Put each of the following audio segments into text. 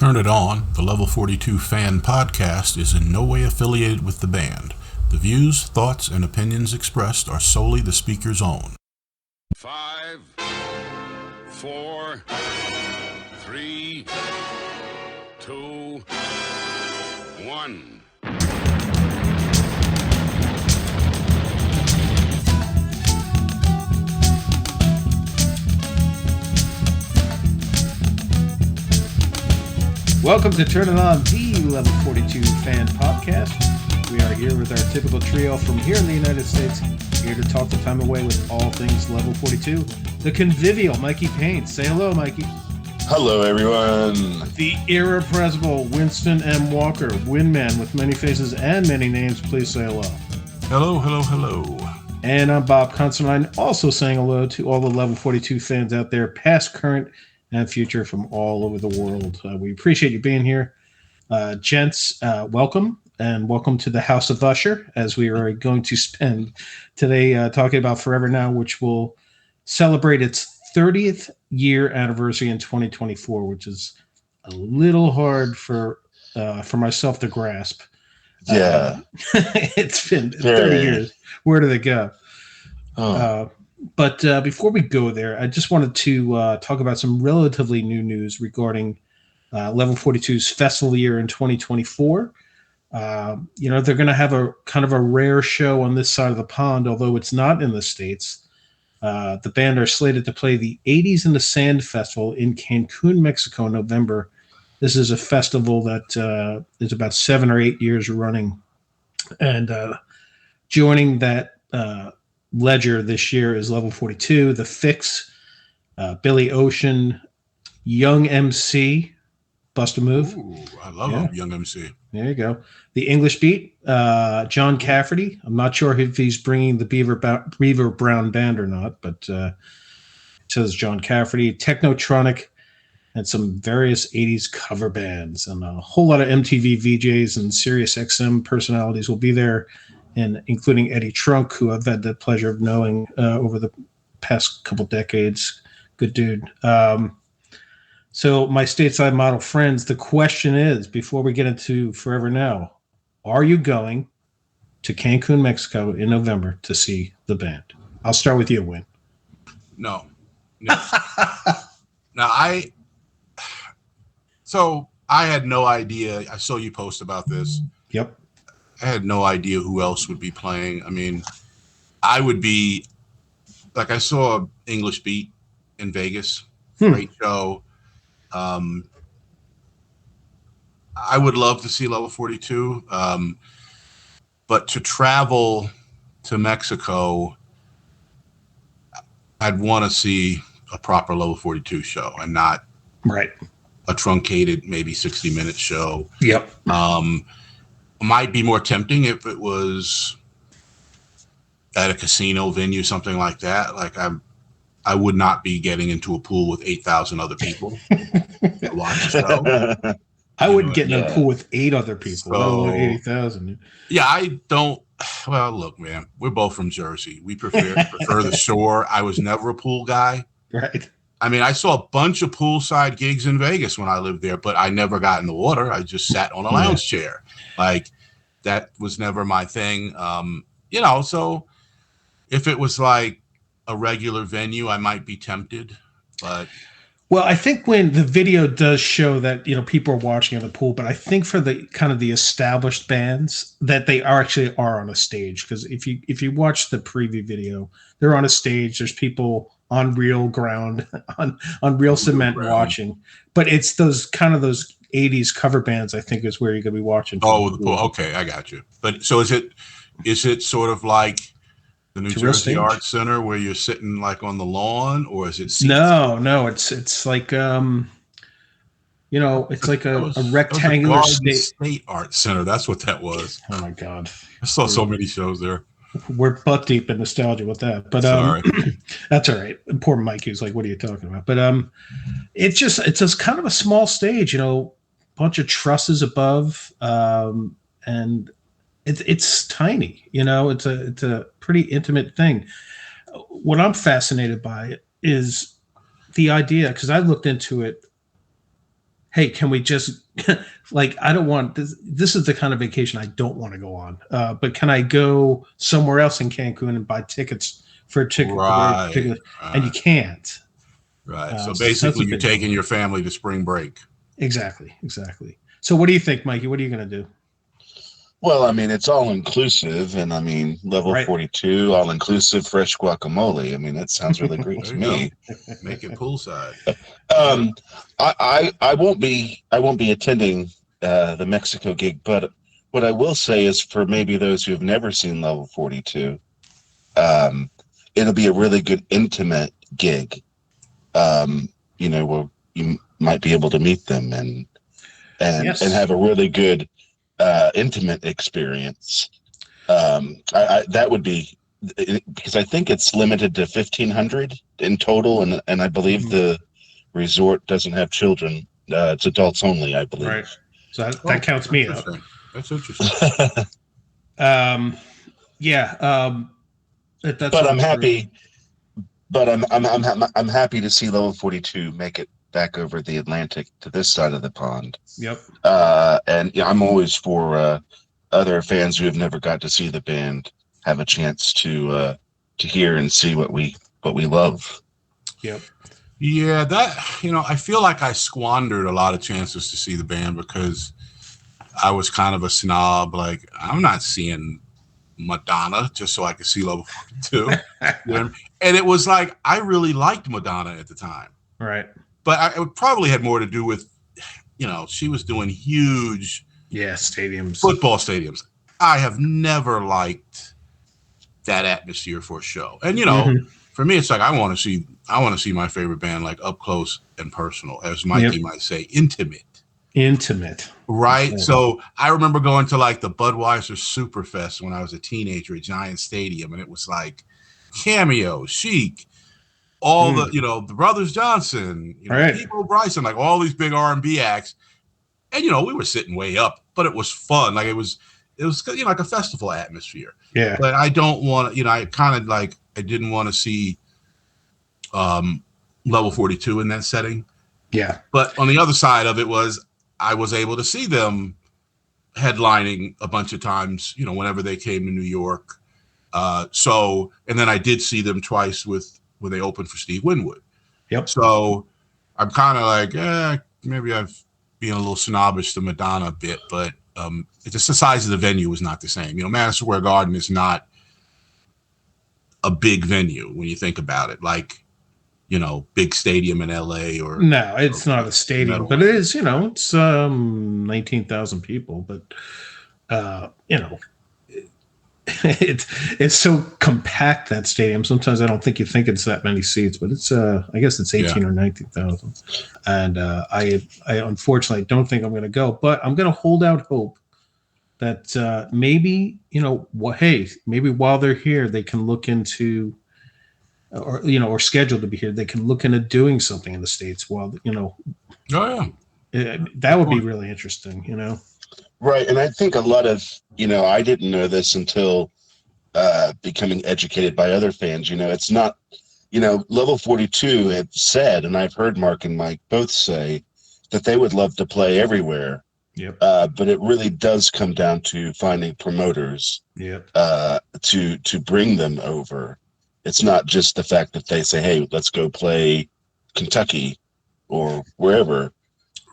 Turn It On, the Level 42 fan podcast, is in no way affiliated with the band. The views, thoughts, and opinions expressed are solely the speaker's own. 5, 4, 3, 2, 1. Welcome to Turn It On, the Level 42 fan podcast. We are here with our typical trio from here in the United States, here to talk the time away with all things Level 42. The convivial Mikey Payne. Say hello, Mikey. Hello, everyone. The irrepressible Winston M. Walker, Windman with many faces and many names. Please say hello. Hello, hello, hello. And I'm Bob Constantine, also saying hello to all the Level 42 fans out there, past, current, and future from all over the world. We appreciate you being here. Gents, welcome, and welcome to the House of Usher, as we are going to spend today talking about Forever Now, which will celebrate its 30th year anniversary in 2024, which is a little hard for myself to grasp. Yeah. It's been 30 years. Where did it go? But before we go there, I just wanted to talk about some relatively new news regarding Level 42's festival year in 2024. They're going to have a kind of a rare show on this side of the pond, although it's not in the States. The band are slated to play the 80s in the Sand Festival in Cancun, Mexico in November. This is a festival that is about 7 or 8 years running. And joining that ledger this year is Level 42, The Fix, Billy Ocean, Young MC, Bust a Move. Ooh, I love Young MC. There you go. The English Beat, John Cafferty. I'm not sure if he's bringing the Beaver Brown Band or not, but it says John Cafferty, Technotronic, and some various 80s cover bands. And a whole lot of MTV VJs and Sirius XM personalities will be there, and including Eddie Trunk, who I've had the pleasure of knowing over the past couple decades. Good dude. So my stateside model friends, the question is, before we get into Forever Now, are you going to Cancun, Mexico in November to see the band? I'll start with you, Win. No. Now, I had no idea. I saw you post about this. Yep. I had no idea who else would be playing. I mean, I would be like, I saw English Beat in Vegas. Great show. I would love to see Level 42. But to travel to Mexico, I'd want to see a proper Level 42 show and not a truncated, maybe 60-minute show. Yep. Might be more tempting if it was at a casino venue, something like that. Like I would not be getting into a pool with 8,000 other people to watch the show. I wouldn't get in a pool with 8 other people. So, 80,000. Yeah, I don't. Well, look, man, we're both from Jersey. We prefer the shore. I was never a pool guy. Right. I mean, I saw a bunch of poolside gigs in Vegas when I lived there, but I never got in the water. I just sat on a lounge chair. Like, that was never my thing. So if it was like a regular venue, I might be tempted. But well, I think when the video does show that, people are watching in the pool, but I think for the kind of the established bands that they are on a stage, because if you watch the preview video, they're on a stage. There's people on real ground, on real cement watching, but it's those 80s cover bands, I think, is where you're going to be watching. Oh, the pool. Okay, I got you. But so is it sort of like the New Jersey Arts Center where you're sitting like on the lawn, or is it seats? No, it's like it's like a rectangular state art center. That's what that was. Oh my God. I saw so many shows there. We're butt deep in nostalgia with that, but that's all right. Poor Mike, who's like, "What are you talking about?" But it's just kind of a small stage, bunch of trusses above, and it's tiny. It's a pretty intimate thing. What I'm fascinated by is the idea, because I looked into it hey, can we just like, I don't want this. This is the kind of vacation I don't want to go on. But can I go somewhere else in Cancun and buy tickets for a ticket for their Right. particular? And you can't. Right. So So that's basically, a you're bit taking your family to spring break. Exactly. So what do you think, Mikey? What are you going to do? Well, I mean, it's all inclusive, and I mean, level Right. 42, all inclusive, fresh guacamole. I mean, that sounds really great to me. Make it poolside. I won't be attending the Mexico gig, but what I will say is for maybe those who have never seen level 42, it'll be a really good intimate gig. Where you might be able to meet them and have a really good intimate experience. That would be, because I think it's limited to 1,500 in total, and I believe the resort doesn't have children. It's adults only, I believe. Right. So that counts me up. That's interesting. Yeah. But I'm happy. But I'm happy to see level 42 make it back over the Atlantic to this side of the pond. Yep. And I'm always for other fans who have never got to see the band have a chance to hear and see what we love. Yep. Yeah, I feel like I squandered a lot of chances to see the band because I was kind of a snob. Like, I'm not seeing Madonna just so I could see level 42. You know what I mean? And it was like, I really liked Madonna at the time. Right. But it probably had more to do with, she was doing huge football stadiums. I have never liked that atmosphere for a show. And, for me, it's like, I want to see my favorite band like up close and personal, as Mikey might say, intimate. Right. Yeah. So I remember going to like the Budweiser Superfest when I was a teenager at Giant Stadium, and it was like Cameo, Chic, all the Brothers Johnson, People Bryson, like all these big R&B acts. And, we were sitting way up, but it was fun. Like it was like a festival atmosphere. Yeah. But I don't want to, I kind of like, I didn't want to see level 42 in that setting. Yeah. But on the other side of it was, I was able to see them headlining a bunch of times, whenever they came to New York. And then I did see them twice when they opened for Steve Winwood. Yep. So I'm kind of like, maybe I've been a little snobbish to Madonna a bit, but it's just the size of the venue was not the same. Madison Square Garden is not a big venue when you think about it. Like, big stadium in LA or no, it's not a stadium, but it is, it's 19,000 people, but it's so compact, that stadium. Sometimes I don't think you think it's that many seats, but it's I guess it's 18 or 19,000. And I unfortunately don't think I'm going to go, but I'm going to hold out hope that maybe, maybe while they're here, they can look into, or scheduled to be here, they can look into doing something in the States while, that would be really interesting, Right. And I think a lot of, I didn't know this until becoming educated by other fans. It's not, level 42 had said, and I've heard Mark and Mike both say that they would love to play everywhere. Yep. But it really does come down to finding promoters to bring them over. It's not just the fact that they say, hey, let's go play Kentucky or wherever.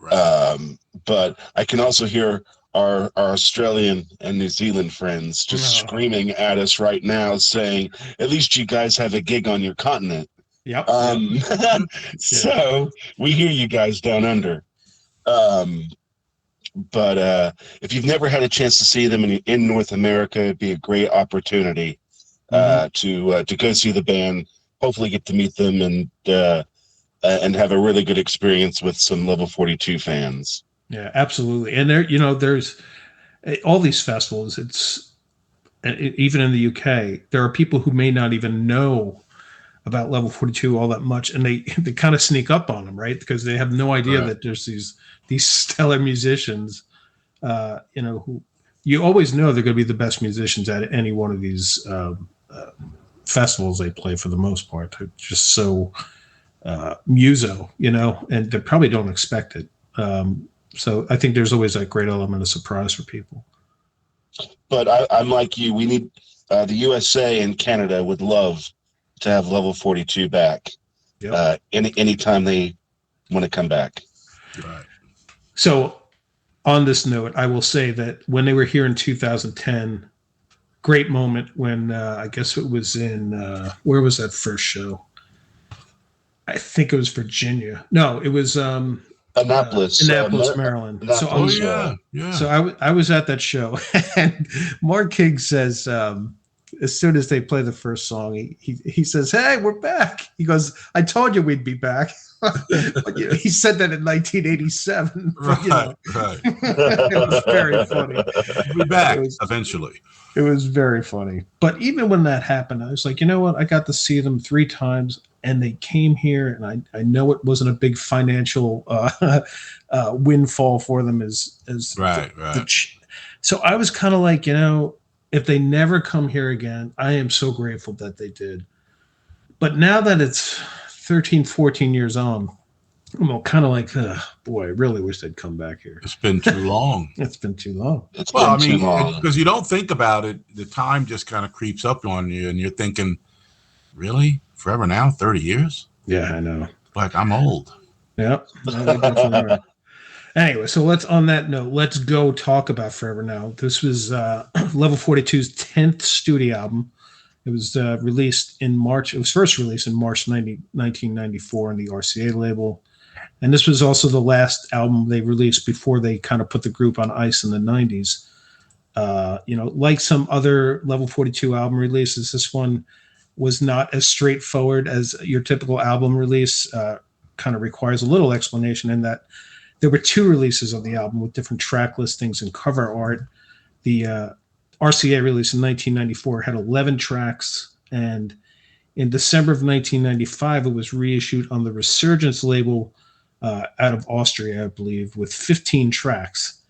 Right. But I can also hear our Australian and New Zealand friends just screaming at us right now saying, at least you guys have a gig on your continent. Yep. So we hear you guys down under. But if you've never had a chance to see them in North America, it'd be a great opportunity to go see the band, hopefully get to meet them and have a really good experience with some level 42 fans. Yeah, absolutely. And there's all these festivals. Even in the UK, there are people who may not even know about level 42 all that much, and they kind of sneak up on them, right? Because they have no idea that there's these stellar musicians, who you always know they're going to be the best musicians at any one of these festivals they play for the most part. They're just so muso, and they probably don't expect it. So I think there's always that great element of surprise for people. But I'm like you. We need the USA and Canada would love to have Level 42 back. Yep. Anytime they want to come back. Right. So on this note, I will say that when they were here in 2010, great moment when I guess it was in where was that first show? I think it was Virginia. No, it was Annapolis, Maryland. Annapolis, So I was, yeah. So I was at that show, and Mark King says, as soon as they play the first song, he says, "Hey, we're back." He goes, "I told you we'd be back." But, he said that in 1987. Right, right. It was very funny. We'll be back eventually. It was very funny. But even when that happened, I was like, you know what? I got to see them 3 times, and they came here, and I know it wasn't a big financial windfall for them as right. So I was kind of like, if they never come here again, I am so grateful that they did. But now that it's 13, 14 years on, I'm kind of like, boy, I really wish they'd come back here. It's been too long. It's been too long. It's been too long. Because you don't think about it, the time just kind of creeps up on you, and you're thinking, really? Forever now? 30 years? Yeah, I know. Like, I'm old. Yep. Anyway, so on that note, let's go talk about Forever Now. This was Level 42's 10th studio album. It was released in March. It was first released in March 1994 on the RCA label. And this was also the last album they released before they kind of put the group on ice in the 90s. Like some other Level 42 album releases, this one was not as straightforward as your typical album release. Kind of requires a little explanation in that there were 2 releases of the album with different track listings and cover art. The RCA release in 1994 had 11 tracks, and in December of 1995, it was reissued on the Resurgence label out of Austria, I believe, with 15 tracks.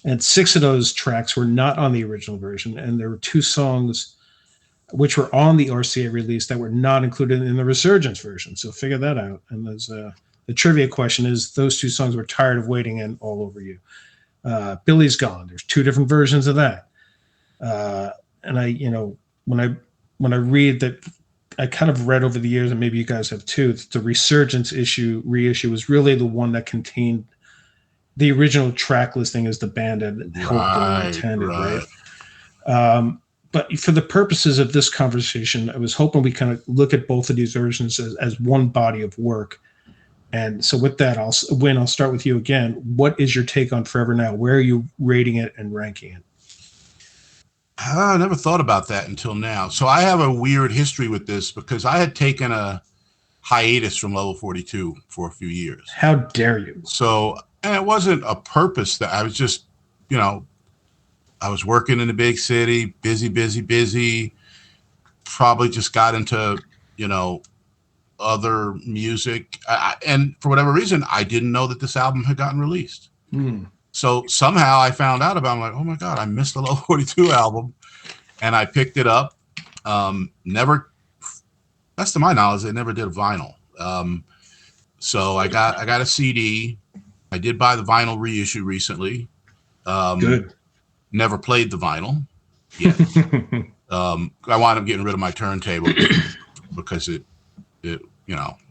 And 6 of those tracks were not on the original version, and there were 2 songs which were on the RCA release that were not included in the Resurgence version. So figure that out. And there's the trivia question is those 2 songs were Tired of Waiting and All Over You. Billy's Gone. There's 2 different versions of that. And I, when I read that, I kind of read over the years, and maybe you guys have too, that the Resurgence reissue was really the one that contained the original track listing as the band had hoped and intended, right? But for the purposes of this conversation, I was hoping we kind of look at both of these versions as one body of work. And so with that, I'll start with you again. What is your take on Forever Now? Where are you rating it and ranking it? I never thought about that until now. So I have a weird history with this because I had taken a hiatus from Level 42 for a few years. How dare you? So, and it wasn't a purpose that I was just, I was working in a big city, busy, probably just got into, other music. And for whatever reason, I didn't know that this album had gotten released. So somehow I found out about it. I'm like, oh my God, I missed the Level 42 album. And I picked it up. Never, that's to my knowledge, they never did a vinyl. So I got a CD. I did buy the vinyl reissue recently. Good. Never played the vinyl yet. I wound up getting rid of my turntable because it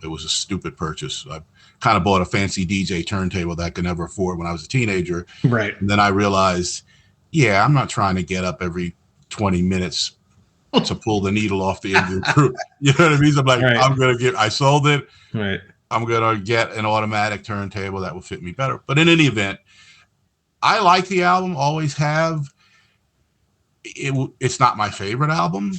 was a stupid purchase. I kind of bought a fancy DJ turntable that I could never afford when I was a teenager. Right. And then I realized, I'm not trying to get up every 20 minutes to pull the needle off the engine. You know what I mean? So I'm like, right. I sold it. Right. I'm going to get an automatic turntable that will fit me better. But in any event, I like the album, always have. It's not my favorite album.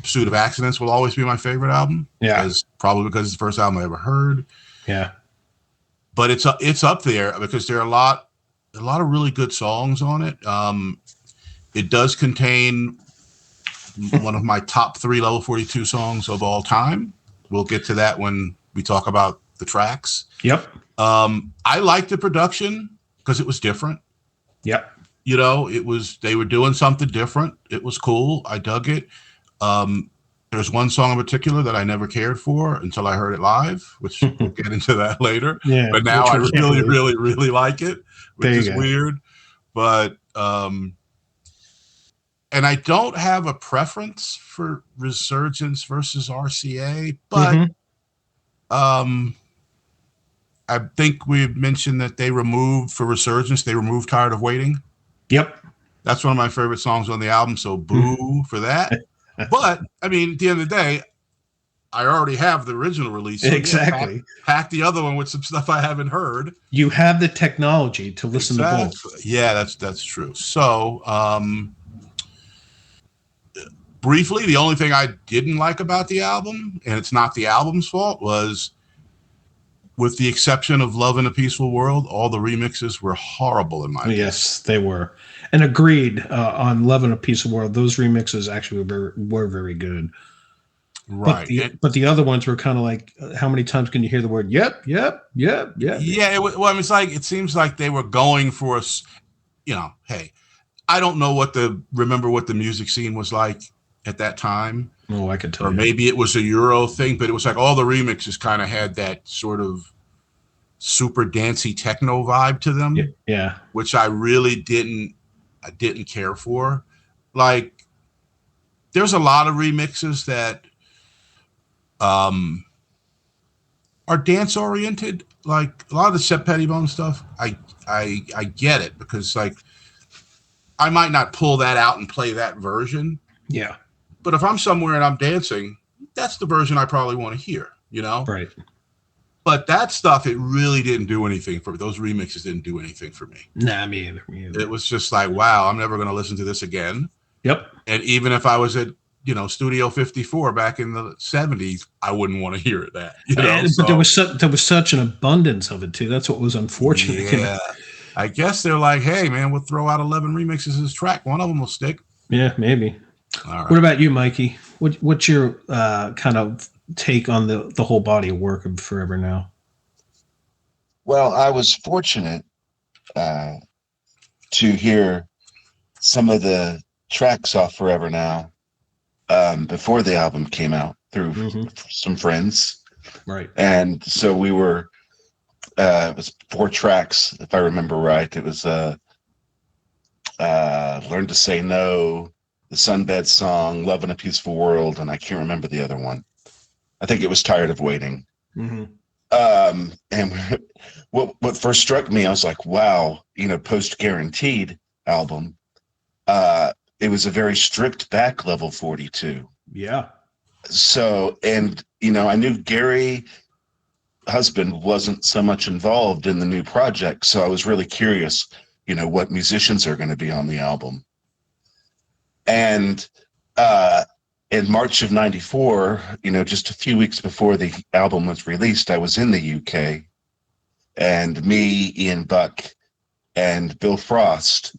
Pursuit of Accidents will always be my favorite album. Yeah. Probably because it's the first album I ever heard. Yeah. But it's up there because there are a lot of really good songs on it. It does contain one of my top 3 Level 42 songs of all time. We'll get to that when we talk about the tracks. Yep. I liked the production because it was different. Yep. They were doing something different. It was cool. I dug it. There's one song in particular that I never cared for until I heard it live, which we'll get into that later. Yeah, but now I really, really, really like it, which is weird. But and I don't have a preference for Resurgence versus RCA, but I think we mentioned that they removed for Resurgence, they removed Tired of Waiting. Yep. That's one of my favorite songs on the album, so boo for that. But, I mean, at the end of the day, I already have the original release. So exactly. Yeah, pack the other one with some stuff I haven't heard. You have the technology to listen to both. Yeah, that's true. So, briefly, the only thing I didn't like about the album, and it's not the album's fault, was with the exception of Love in a Peaceful World, all the remixes were horrible in my opinion. Yes, they were. And agreed on Love in a Peaceful World. Those remixes actually were very good. Right. But the other ones were kind of like, how many times can you hear the word, yep, yep, yep, yep? Yeah, well, I mean, it seems like they were going for us, hey, I don't know remember what the music scene was like at that time. Oh, I could tell you. Or maybe it was a Euro thing, but it was like all the remixes kind of had that sort of super dancey techno vibe to them. Yeah. Which I really didn't care for. Like, there's a lot of remixes that are dance oriented. Like a lot of the Shep Pettibone stuff, I get it because like I might not pull that out and play that version. Yeah. But if I'm somewhere and I'm dancing, that's the version I probably want to hear, Right. But that stuff, it really didn't do anything for me. Those remixes didn't do anything for me. Nah, me either. It was just like, wow, I'm never going to listen to this again. Yep. And even if I was at, Studio 54 back in the 70s, I wouldn't want to hear that. But there was such an abundance of it too. That's what was unfortunate. Yeah. I guess they're like, hey, man, we'll throw out 11 remixes of this track. One of them will stick. Yeah, maybe. All right. What about you, Mikey? What's your kind of take on the whole body of work of Forever Now? Well, I was fortunate to hear some of the tracks off Forever Now before the album came out through some friends. Right. And so we were, it was 4 tracks, if I remember right. It was Learn to Say No, The Sunbed Song, Love in a Peaceful World, and I can't remember the other one. I think it was Tired of Waiting. Mm-hmm. And what first struck me, I was like, wow, post Guaranteed album. It was a very stripped back Level 42. Yeah. So, and I knew Gary Husband wasn't so much involved in the new project, so I was really curious, what musicians are going to be on the album. And in March of '94, just a few weeks before the album was released, I was in the UK, and me, Ian Buck, and Bill Frost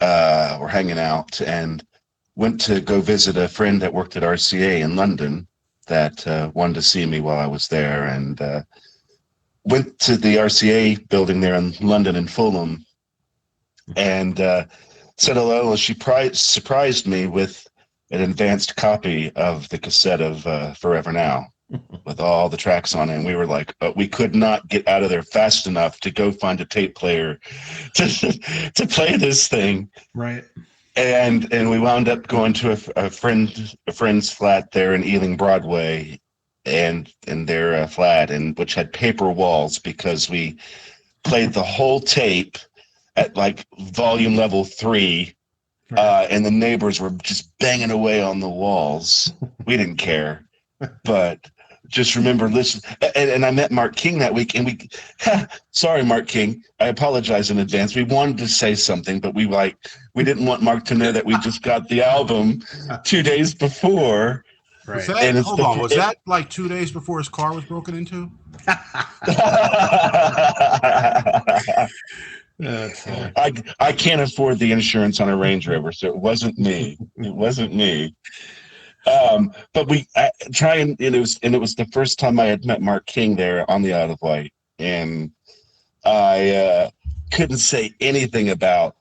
were hanging out and went to go visit a friend that worked at RCA in London that wanted to see me while I was there, and went to the RCA building there in London in Fulham and said hello. And she surprised me with an advanced copy of the cassette of Forever Now with all the tracks on it. And we were like, we could not get out of there fast enough to go find a tape player to play this thing. Right. And we wound up going to a friend's flat there in Ealing Broadway, and their flat, and which had paper walls because we played the whole tape at like volume level 3. Right. And the neighbors were just banging away on the walls. We didn't care, but just remember listening. And I met Mark King that week, and sorry, Mark King, I apologize in advance. We wanted to say something, but we didn't want Mark to know that we just got the album 2 days before. Right. Was that like 2 days before his car was broken into? I can't afford the insurance on a Range Rover, so it wasn't me. But it was the first time I had met Mark King there on the Out of White, and I couldn't say anything about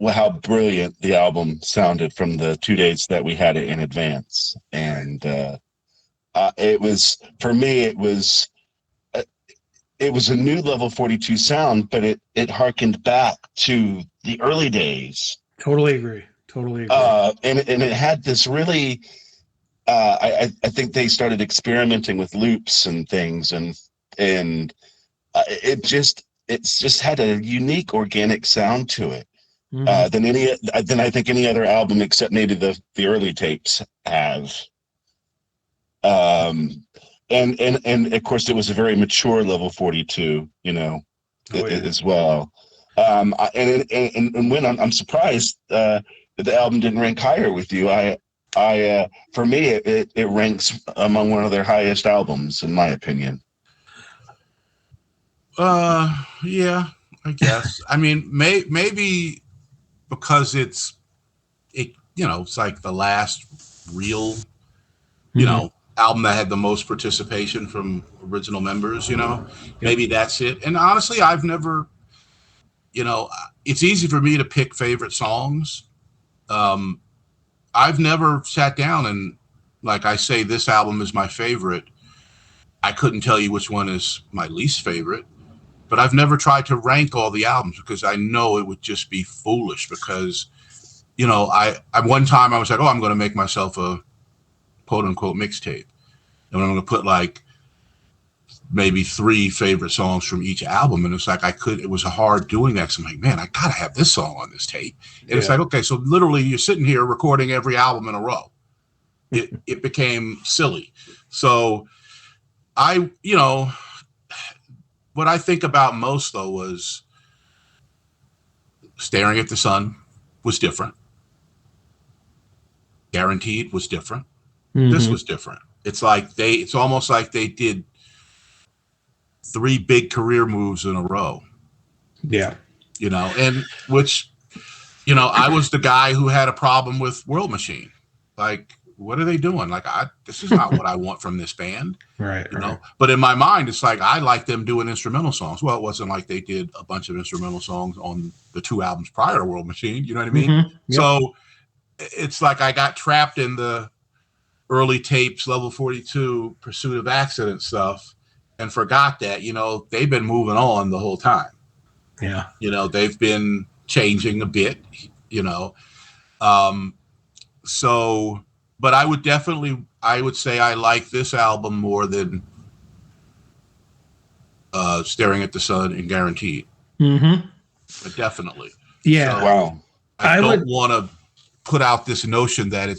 how brilliant the album sounded from the 2 days that we had it in advance. And it was, for me, it was a new Level 42 sound, but it harkened back to the early days. Totally agree. And it had this really, I think they started experimenting with loops and things, and it's just had a unique organic sound to it. Than I think any other album, except maybe the early tapes have. And of course it was a very mature Level 42, as well. And when I'm surprised that the album didn't rank higher with you. For me it ranks among one of their highest albums, in my opinion. Yeah, I guess. I mean, maybe because it's like the last real, album that had the most participation from original members, maybe that's it. And honestly, I've never, it's easy for me to pick favorite songs. I've never sat down and, like, I say this album is my favorite. I couldn't tell you which one is my least favorite, but I've never tried to rank all the albums because I know it would just be foolish because, I one time I was like, oh, I'm going to make myself a quote unquote mixtape. And I'm going to put like maybe 3 favorite songs from each album. And it's like, it was hard doing that. So I'm like, man, I got to have this song on this tape. And it's like, okay, so literally you're sitting here recording every album in a row. It became silly. So what I think about most though was Staring at the Sun was different. Guaranteed was different. This was different. It's almost like they did 3 big career moves in a row. Yeah. And which, I was the guy who had a problem with World Machine. Like, what are they doing? Like, this is not what I want from this band. Right. But in my mind, it's like, I like them doing instrumental songs. Well, it wasn't like they did a bunch of instrumental songs on the 2 albums prior to World Machine. You know what I mean? Yep. So it's like I got trapped in the early tapes, Level 42, Pursuit of Accident stuff, and forgot that, they've been moving on the whole time. Yeah. They've been changing a bit, so, but I would say I like this album more than Staring at the Sun and Guaranteed. But definitely. Yeah. So, wow. I don't want to put out this notion that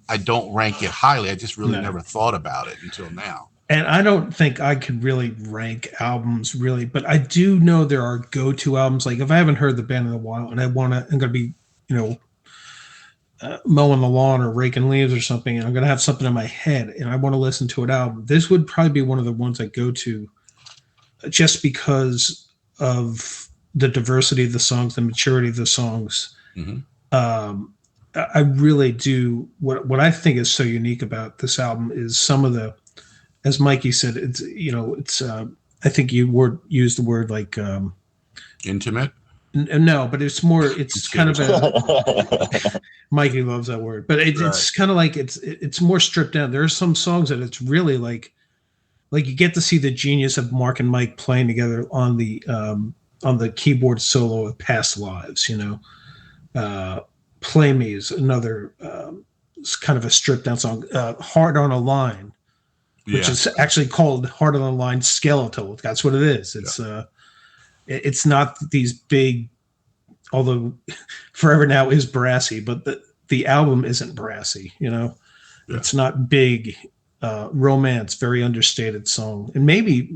I don't rank it highly. I just really never thought about it until now. And I don't think I could really rank albums really, but I do know there are go-to albums. Like if I haven't heard the band in a while and I'm going to be, mowing the lawn or raking leaves or something, and I'm going to have something in my head and I want to listen to an album, this would probably be one of the ones I go to just because of the diversity of the songs, the maturity of the songs. I really do. What I think is so unique about this album is some of the, as Mikey said, it's I think you used the word like intimate. No, but it's more. It's kind of a. Mikey loves that word, but it's kind of like it's more stripped down. There are some songs that it's really like you get to see the genius of Mark and Mike playing together on the keyboard solo of Past Lives. Play Me is another kind of a stripped down song. Heart on a Line, which is actually called Heart on a Line Skeletal. That's what it is. It's not these big, although Forever Now is brassy, but the album isn't brassy. It's not big romance, very understated song. And maybe,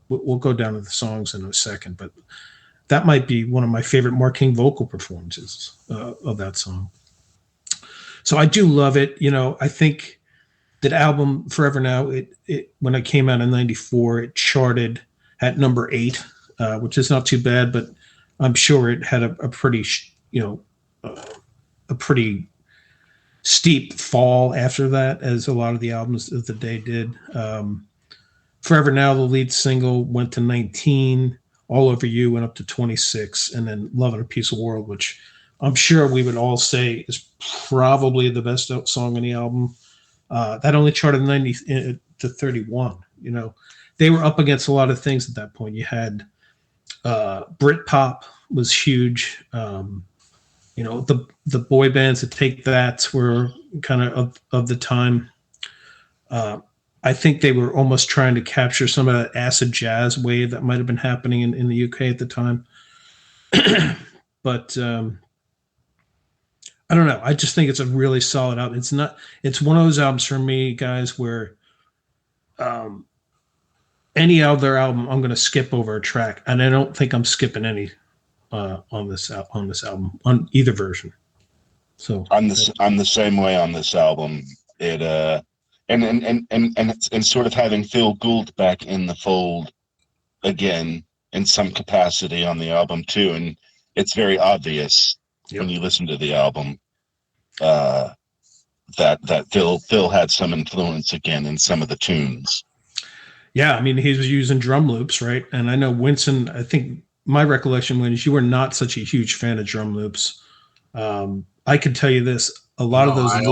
we'll go down to the songs in a second, but that might be one of my favorite Mark King vocal performances of that song. So I do love it. I think that album Forever Now, it when it came out in '94, it charted at number 8, which is not too bad, but I'm sure it had a pretty, a pretty steep fall after that, as a lot of the albums of the day did. Forever Now, the lead single, went to 19. All Over You went up to 26, and then Love in a Peaceful World, which I'm sure we would all say is probably the best song on the album. That only charted 90 to 31. You know, they were up against a lot of things at that point. You had Britpop was huge. You know, the boy bands that Take That were kind of the time. I think they were almost trying to capture some of that acid jazz wave that might have been happening in the UK at the time. But I don't know. I just think it's a really solid album. It's one of those albums for me, guys, where any other album I'm going to skip over a track, and I don't think I'm skipping any on this album on either version. So I'm the same way on this album. It and sort of having Phil Gould back in the fold again in some capacity on the album too, and it's very obvious when you listen to the album that Phil had some influence again in some of the tunes. Yeah, I mean, he was using drum loops, right? And I know Winston, I think my recollection was you were not such a huge fan of drum loops. I can tell you this, a lot of those. I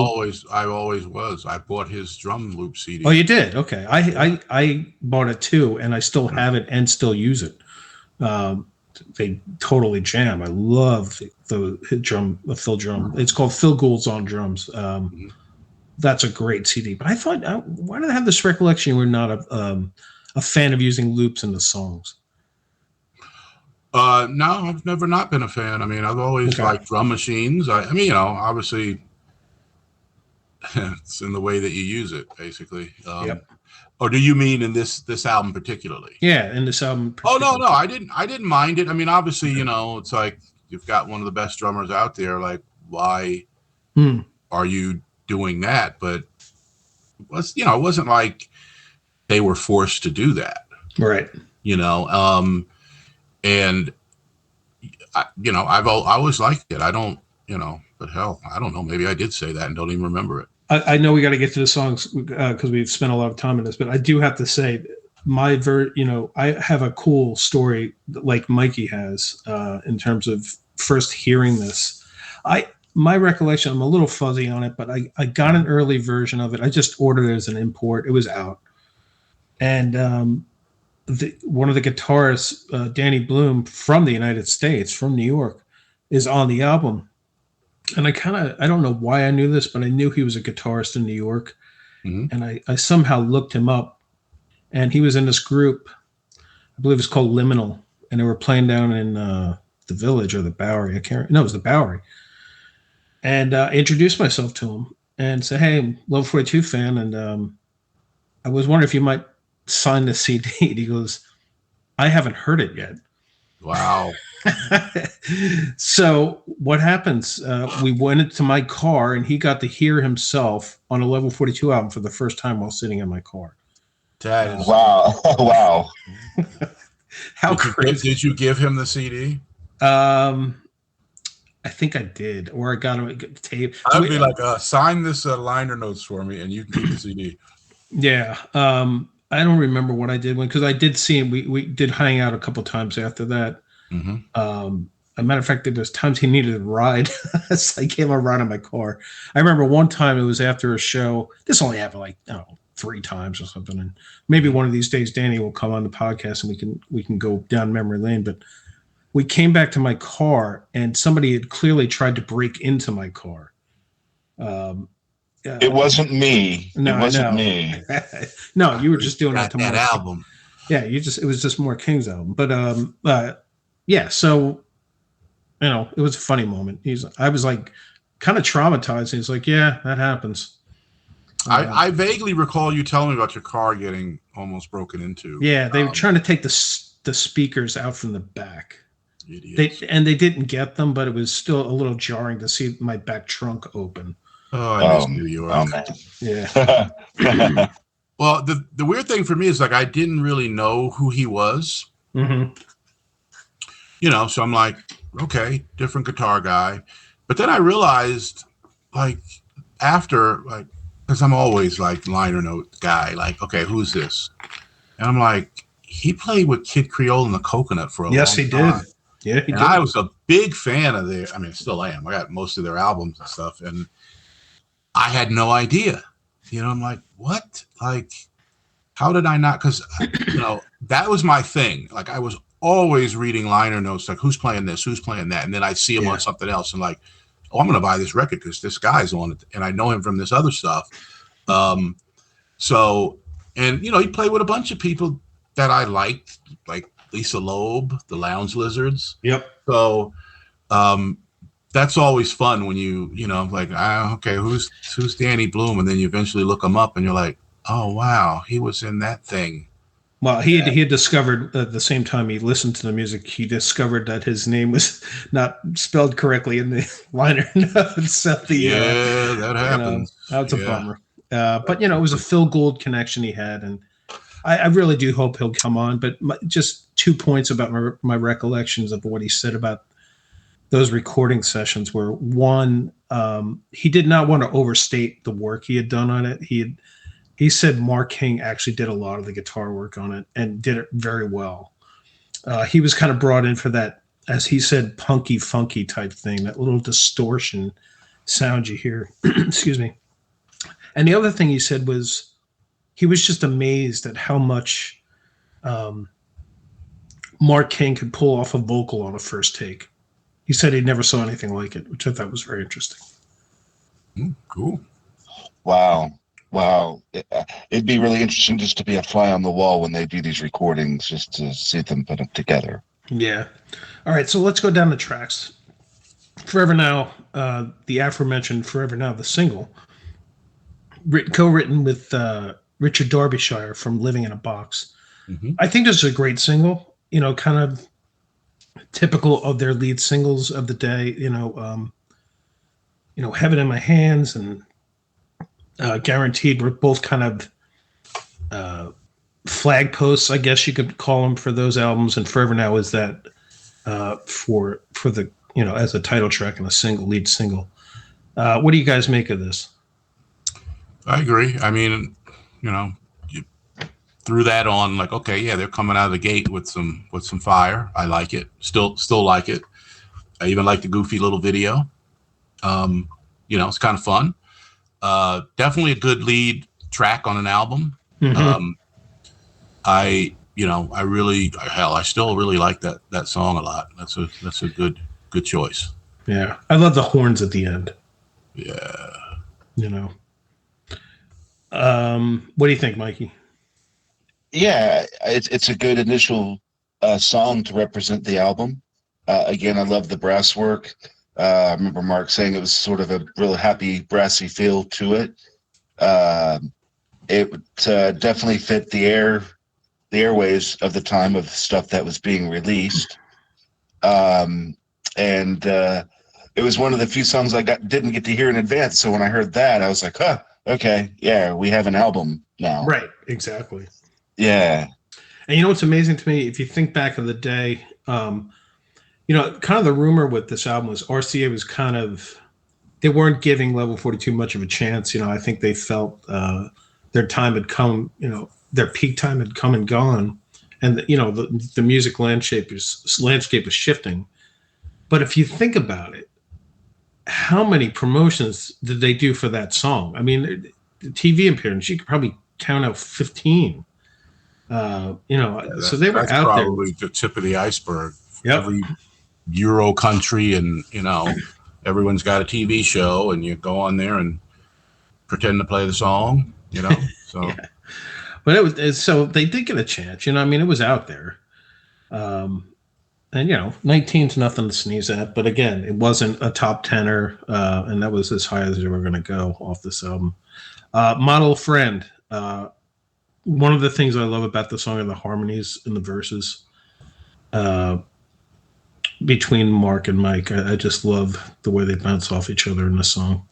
always was. I bought his drum loop CD. Oh, you did? Okay. I bought it too, and I still have it and still use it. They totally jam. I love the Phil drum. It's called Phil Gould's on Drums. That's a great CD. But I thought, why did I have this recollection we're not a fan of using loops in the songs? No, I've never not been a fan. I mean, I've always liked drum machines. I mean, you know, obviously it's in the way that you use it, basically. Or do you mean in this album particularly? Yeah, in this album. Oh no, I didn't mind it. I mean, obviously, you know, it's like you've got one of the best drummers out there. Like, why are you doing that? But it wasn't like they were forced to do that, right? You know, and I've always liked it. I don't, but hell, I don't know. Maybe I did say that and don't even remember it. I know we got to get to the songs because we've spent a lot of time on this, but I do have to say I have a cool story like Mikey has in terms of first hearing this. My recollection, I'm a little fuzzy on it, but I got an early version of it. I just ordered it as an import. It was out. And one of the guitarists, Danny Bloom from the United States, from New York, is on the album. And I don't know why I knew this, but I knew he was a guitarist in New York. And I somehow looked him up, and he was in this group, I believe it's called Liminal, and they were playing down in the Village or the Bowery. It was the Bowery. And I introduced myself to him and said, "Hey, I'm Level 42 fan, and I was wondering if you might sign the CD." And he goes, "I haven't heard it yet." Wow. So what happens? We went into my car, and he got to hear himself on a Level 42 album for the first time while sitting in my car. That is wow. Wow. How crazy! Did you give him the CD? I think I did, or I got him a tape. I'd be like, sign this liner notes for me, and you can keep the CD. Yeah. I don't remember what I did because I did see him. We did hang out a couple times after that. As a matter of fact, there was times he needed a ride. So I gave him a ride in my car. I remember one time it was after a show. This only happened like 3 times or something. And maybe one of these days Danny will come on the podcast and we can go down memory lane. But we came back to my car and somebody had clearly tried to break into my car. It wasn't me. No, it wasn't me. No, you were just doing that album. Yeah, it was just more King's album. But yeah, so it was a funny moment. I was like kind of traumatized. He's like, "Yeah, that happens." I vaguely recall you telling me about your car getting almost broken into. Yeah, they were trying to take the speakers out from the back. Idiots. They didn't get them, but it was still a little jarring to see my back trunk open. Oh, I miss New York. Oh, man. Yeah. Well, the weird thing for me is like I didn't really know who he was. So I'm like, okay, different guitar guy. But then I realized, like, after, like, because I'm always like liner note guy, like, okay, who's this? And I'm like, he played with Kid Creole and the Coconut for a long time. Yes, he did. Yeah, and I was a big fan of their. I mean, still am. I got most of their albums and stuff, and I had no idea. I'm like, what? Like, how did I not? Because that was my thing. Like, I was always reading liner notes, like who's playing this, who's playing that, and then I see him on something else, and like, oh, I'm gonna buy this record because this guy's on it, and I know him from this other stuff. So, and he played with a bunch of people that I liked, like Lisa Loeb, the Lounge Lizards. Yep. So, that's always fun when like, okay, who's Danny Bloom, and then you eventually look him up, and you're like, oh wow, he was in that thing. Well, he had discovered at the same time he listened to the music, he discovered that his name was not spelled correctly in the liner notes. So that happens. That was a bummer. But it was a Phil Gould connection he had, and I really do hope he'll come on. But just 2 points about my recollections of what he said about those recording sessions were, one, he did not want to overstate the work he had done on it. He said Mark King actually did a lot of the guitar work on it and did it very well. He was kind of brought in for that, as he said, punky, funky type thing, that little distortion sound you hear. Excuse me. And the other thing he said was he was just amazed at how much Mark King could pull off a vocal on a first take. He said he never saw anything like it, which I thought was very interesting. Cool. Wow. It'd be really interesting just to be a fly on the wall when they do these recordings, just to see them put them together. Yeah. All right, so let's go down the tracks. Forever Now, the aforementioned Forever Now, the single, co-written with Richard Derbyshire from Living in a Box. Mm-hmm. I think this is a great single, kind of typical of their lead singles of the day, Heaven in My Hands and Guaranteed were both kind of flag posts, I guess you could call them, for those albums. And Forever Now is that for the, as a title track and a lead single. What do you guys make of this? I agree. I mean, you threw that on like, okay, yeah, they're coming out of the gate with some fire. I like it. Still like it. I even like the goofy little video. It's kind of fun. Definitely a good lead track on an album. Mm-hmm. I still really like that song a lot. That's a good choice. Yeah. I love the horns at the end. Yeah. What do you think, Mikey? Yeah, it's a good initial song to represent the album. Again, I love the brass work. I remember Mark saying it was sort of a real happy, brassy feel to it. It would definitely fit the airwaves of the time of stuff that was being released. And it was one of the few songs I didn't get to hear in advance. So when I heard that, I was like, huh, okay, yeah, we have an album now. Right, exactly. Yeah. And what's amazing to me, if you think back of the day, kind of the rumor with this album was RCA was kind of, they weren't giving Level 42 much of a chance. I think they felt their time had come, their peak time had come and gone. And, the music landscape is shifting. But if you think about it, how many promotions did they do for that song? I mean, the TV appearance, you could probably count out 15. So they were out there. Probably the tip of the iceberg. Yep. Every Euro country, and everyone's got a TV show, and you go on there and pretend to play the song. So. Yeah. But so they did get a chance. It was out there. And 19's nothing to sneeze at, but again, it wasn't a top tenor, and that was as high as they were going to go off this album. Model Friend. One of the things I love about the song are the harmonies in the verses between Mark and Mike. I just love the way they bounce off each other in the song.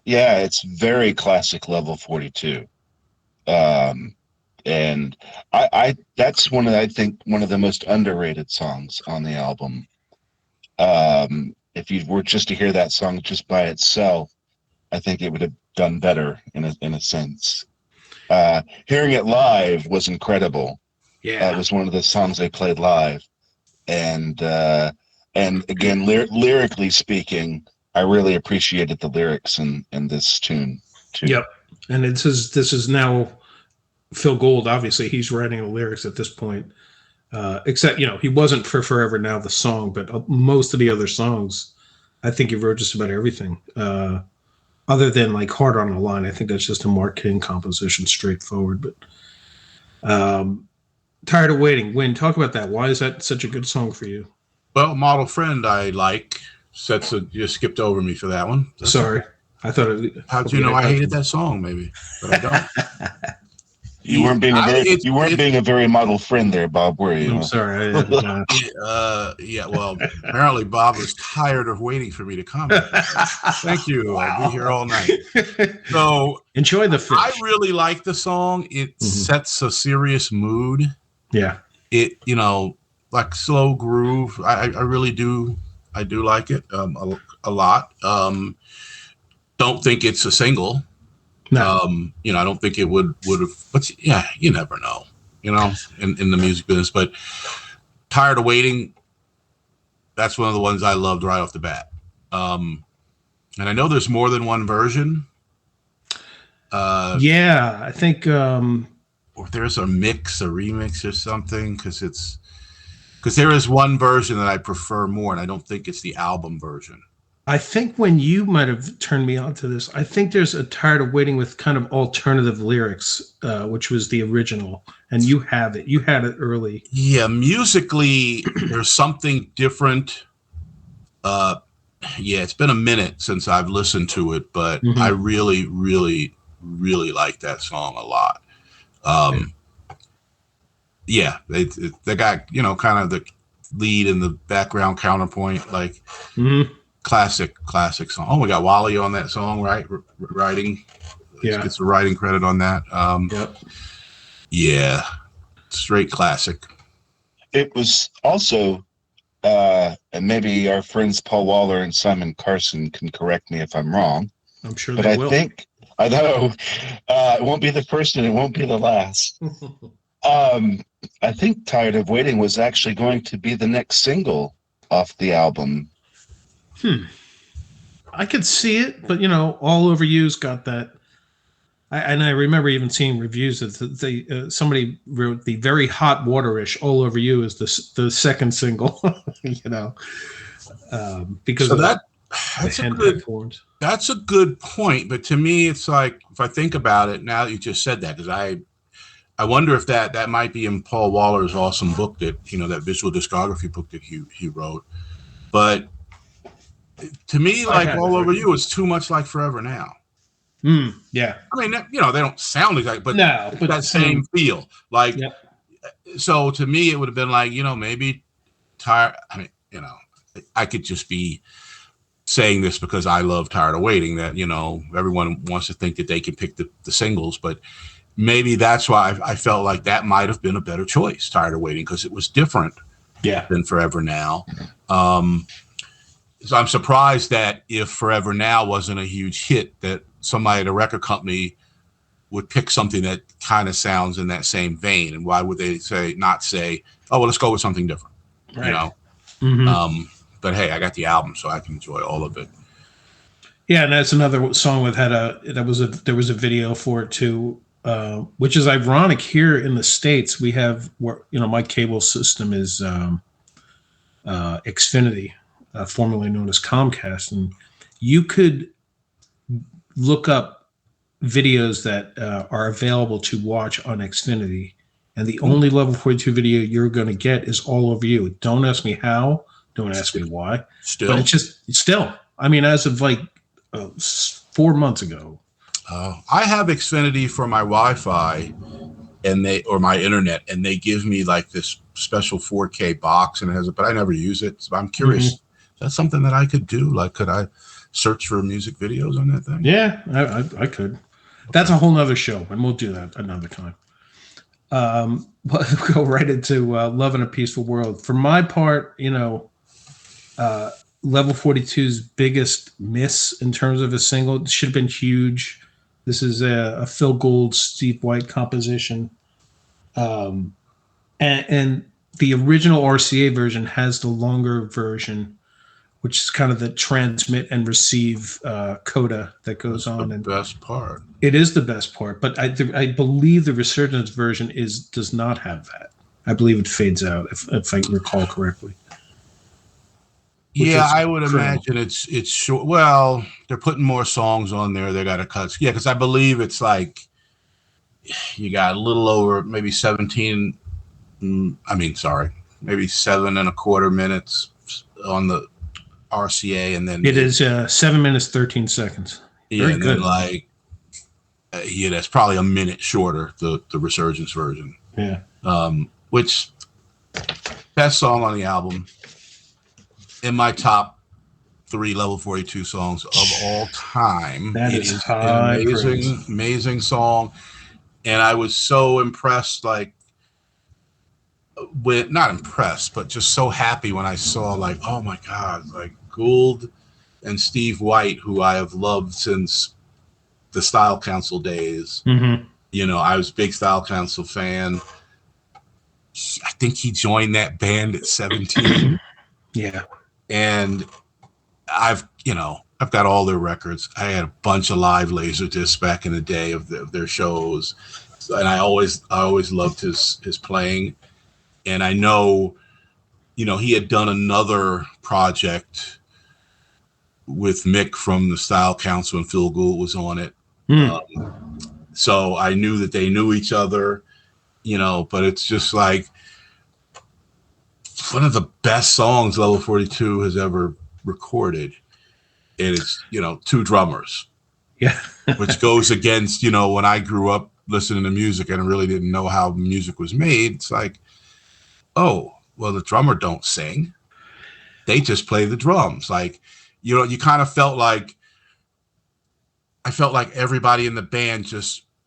Yeah, it's very classic Level 42. And I that's I think one of the most underrated songs on the album. If you were just to hear that song just by itself, I think it would have done better in a sense. Hearing it live was incredible. Yeah, it was one of the songs they played live. and again, lyrically speaking, I really appreciated the lyrics in this tune too. Yep. And this is now Phil Gould. Obviously, he's writing the lyrics at this point. Except, he wasn't for Forever Now, the song, but most of the other songs, I think he wrote just about everything. Other than like Hard on the Line. I think that's just a Mark King composition, straightforward. But Tired of Waiting. Win, talk about that. Why is that such a good song for you? Well, Model Friend I like. You skipped over me for that one. Sorry. I thought it. How'd you know I hated that song? Maybe, but I don't. You weren't being a very model friend there, Bob, were you? I'm sorry. Yeah. Well, apparently Bob was tired of waiting for me to comment. Thank you. Wow. I'll be here all night. So enjoy the fish. I really like the song. It sets a serious mood. Yeah. It like slow groove. I really do. I do like it a lot. Don't think it's a single. No. I don't think it would have, but yeah, you never know, in the music business. But Tired of Waiting, that's one of the ones I loved right off the bat. And I know there's more than one version. Yeah, I think, or there's a remix or something, because there is one version that I prefer more, and I don't think it's the album version. I think when you might have turned me on to this, I think there's a Tired of Waiting with kind of alternative lyrics, which was the original, and you have it. You had it early. Yeah, musically, there's something different. Yeah, it's been a minute since I've listened to it, but I really, really, really like that song a lot. Yeah, they got, kind of the lead and the background counterpoint, like classic song. Oh, we got Wally on that song, right? Writing. Yeah. Gets a writing credit on that. Yep. Yeah, straight classic. It was also, and maybe our friends Paul Waller and Simon Carson can correct me if I'm wrong. I'm sure but they I will. I know it won't be the first and it won't be the last. I think Tired of Waiting was actually going to be the next single off the album. I could see it, but All Over You's got that. I remember even seeing reviews that somebody wrote the very hot waterish All Over You is the second single, because of that's a good point. But to me, it's like, if I think about it now that you just said that, because I wonder if that might be in Paul Waller's awesome book that, that visual discography book that he wrote. But to me, like All Over You is too much like Forever Now. Yeah. I mean, they don't sound exactly, but that same feel. Like, so to me, it would have been like, maybe Tired. I mean, I could just be saying this because I love Tired of Waiting, that, everyone wants to think that they can pick the singles, but maybe that's why I felt like that might have been a better choice, Tired of Waiting, because it was different than Forever Now. So I'm surprised that if Forever Now wasn't a huge hit, that somebody at a record company would pick something that kind of sounds in that same vein. And why would they not say, oh, well, let's go with something different, right. But hey, I got the album, so I can enjoy all of it. Yeah, and that's another song there was a video for it too, which is ironic. Here in the States, we have my cable system is Xfinity, formerly known as Comcast, and you could look up videos that are available to watch on Xfinity, and the only level 42 video you're going to get is All Over You. Don't ask me how. Don't ask me why. But it's still. I mean, as of like 4 months ago. I have Xfinity for my Wi-Fi, or my internet, and they give me like this special 4K box, and it has it, but I never use it. So I'm curious. That's something that I could do. Like, could I search for music videos on that thing? Yeah, I could. Okay. That's a whole nother show, and we'll do that another time. We'll go right into Love in a Peaceful World. For my part, Level 42's biggest miss in terms of a single. It should have been huge. This is a Phil Gould, Steve White composition. And the original RCA version has the longer version, which is kind of the transmit and receive coda that goes That's on. the And best part. it is the best part, but I believe the Resurgence version does not have that. I believe it fades out, if I recall correctly. Yeah, I would imagine it's short. Well, they're putting more songs on there. They got to cut. Yeah, because I believe it's like you got a little over maybe 17. Maybe 7.25 minutes on the RCA, and then it is 7 minutes 13 seconds. Yeah, and good. Then that's probably a minute shorter, the Resurgence version. Yeah. Which best song on the album in my top 3 Level 42 songs of all time. That is an amazing song, and I was so impressed, not impressed, but just so happy when I saw, oh my God, Gould and Steve White, who I have loved since the Style Council days. Mm-hmm. I was a big Style Council fan. I think he joined that band at 17. Yeah. And I've got all their records. I had a bunch of live laser discs back in the day of their shows. And I always loved his playing. And I know, he had done another project with Mick from the Style Council, and Phil Gould was on it. So I knew that they knew each other, but it's just one of the best songs Level 42 has ever recorded. And it's, 2 drummers. Yeah. Which goes against, when I grew up listening to music and I really didn't know how music was made. It's oh, well, the drummer don't sing. They just play the drums. You kind of felt I felt like everybody in the band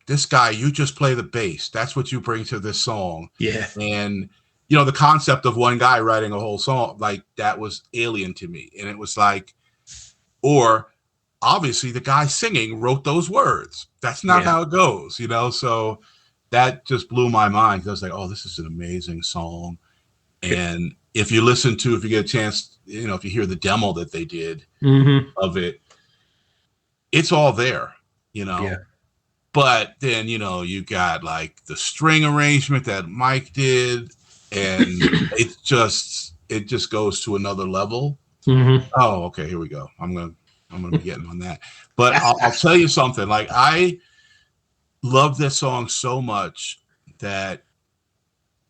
this guy, you just play the bass. That's what you bring to this song. Yeah. And, the concept of one guy writing a whole song, that was alien to me. And it was or obviously the guy singing wrote those words. That's not how it goes, So that just blew my mind. I was oh, this is an amazing song. And if you get a chance, if you hear the demo that they did of it, it's all there, Yeah. But then, you got the string arrangement that Mike did, and it just goes to another level. Mm-hmm. Oh, okay, here we go. I'm gonna be getting on that. But I'll tell you something. I love this song so much that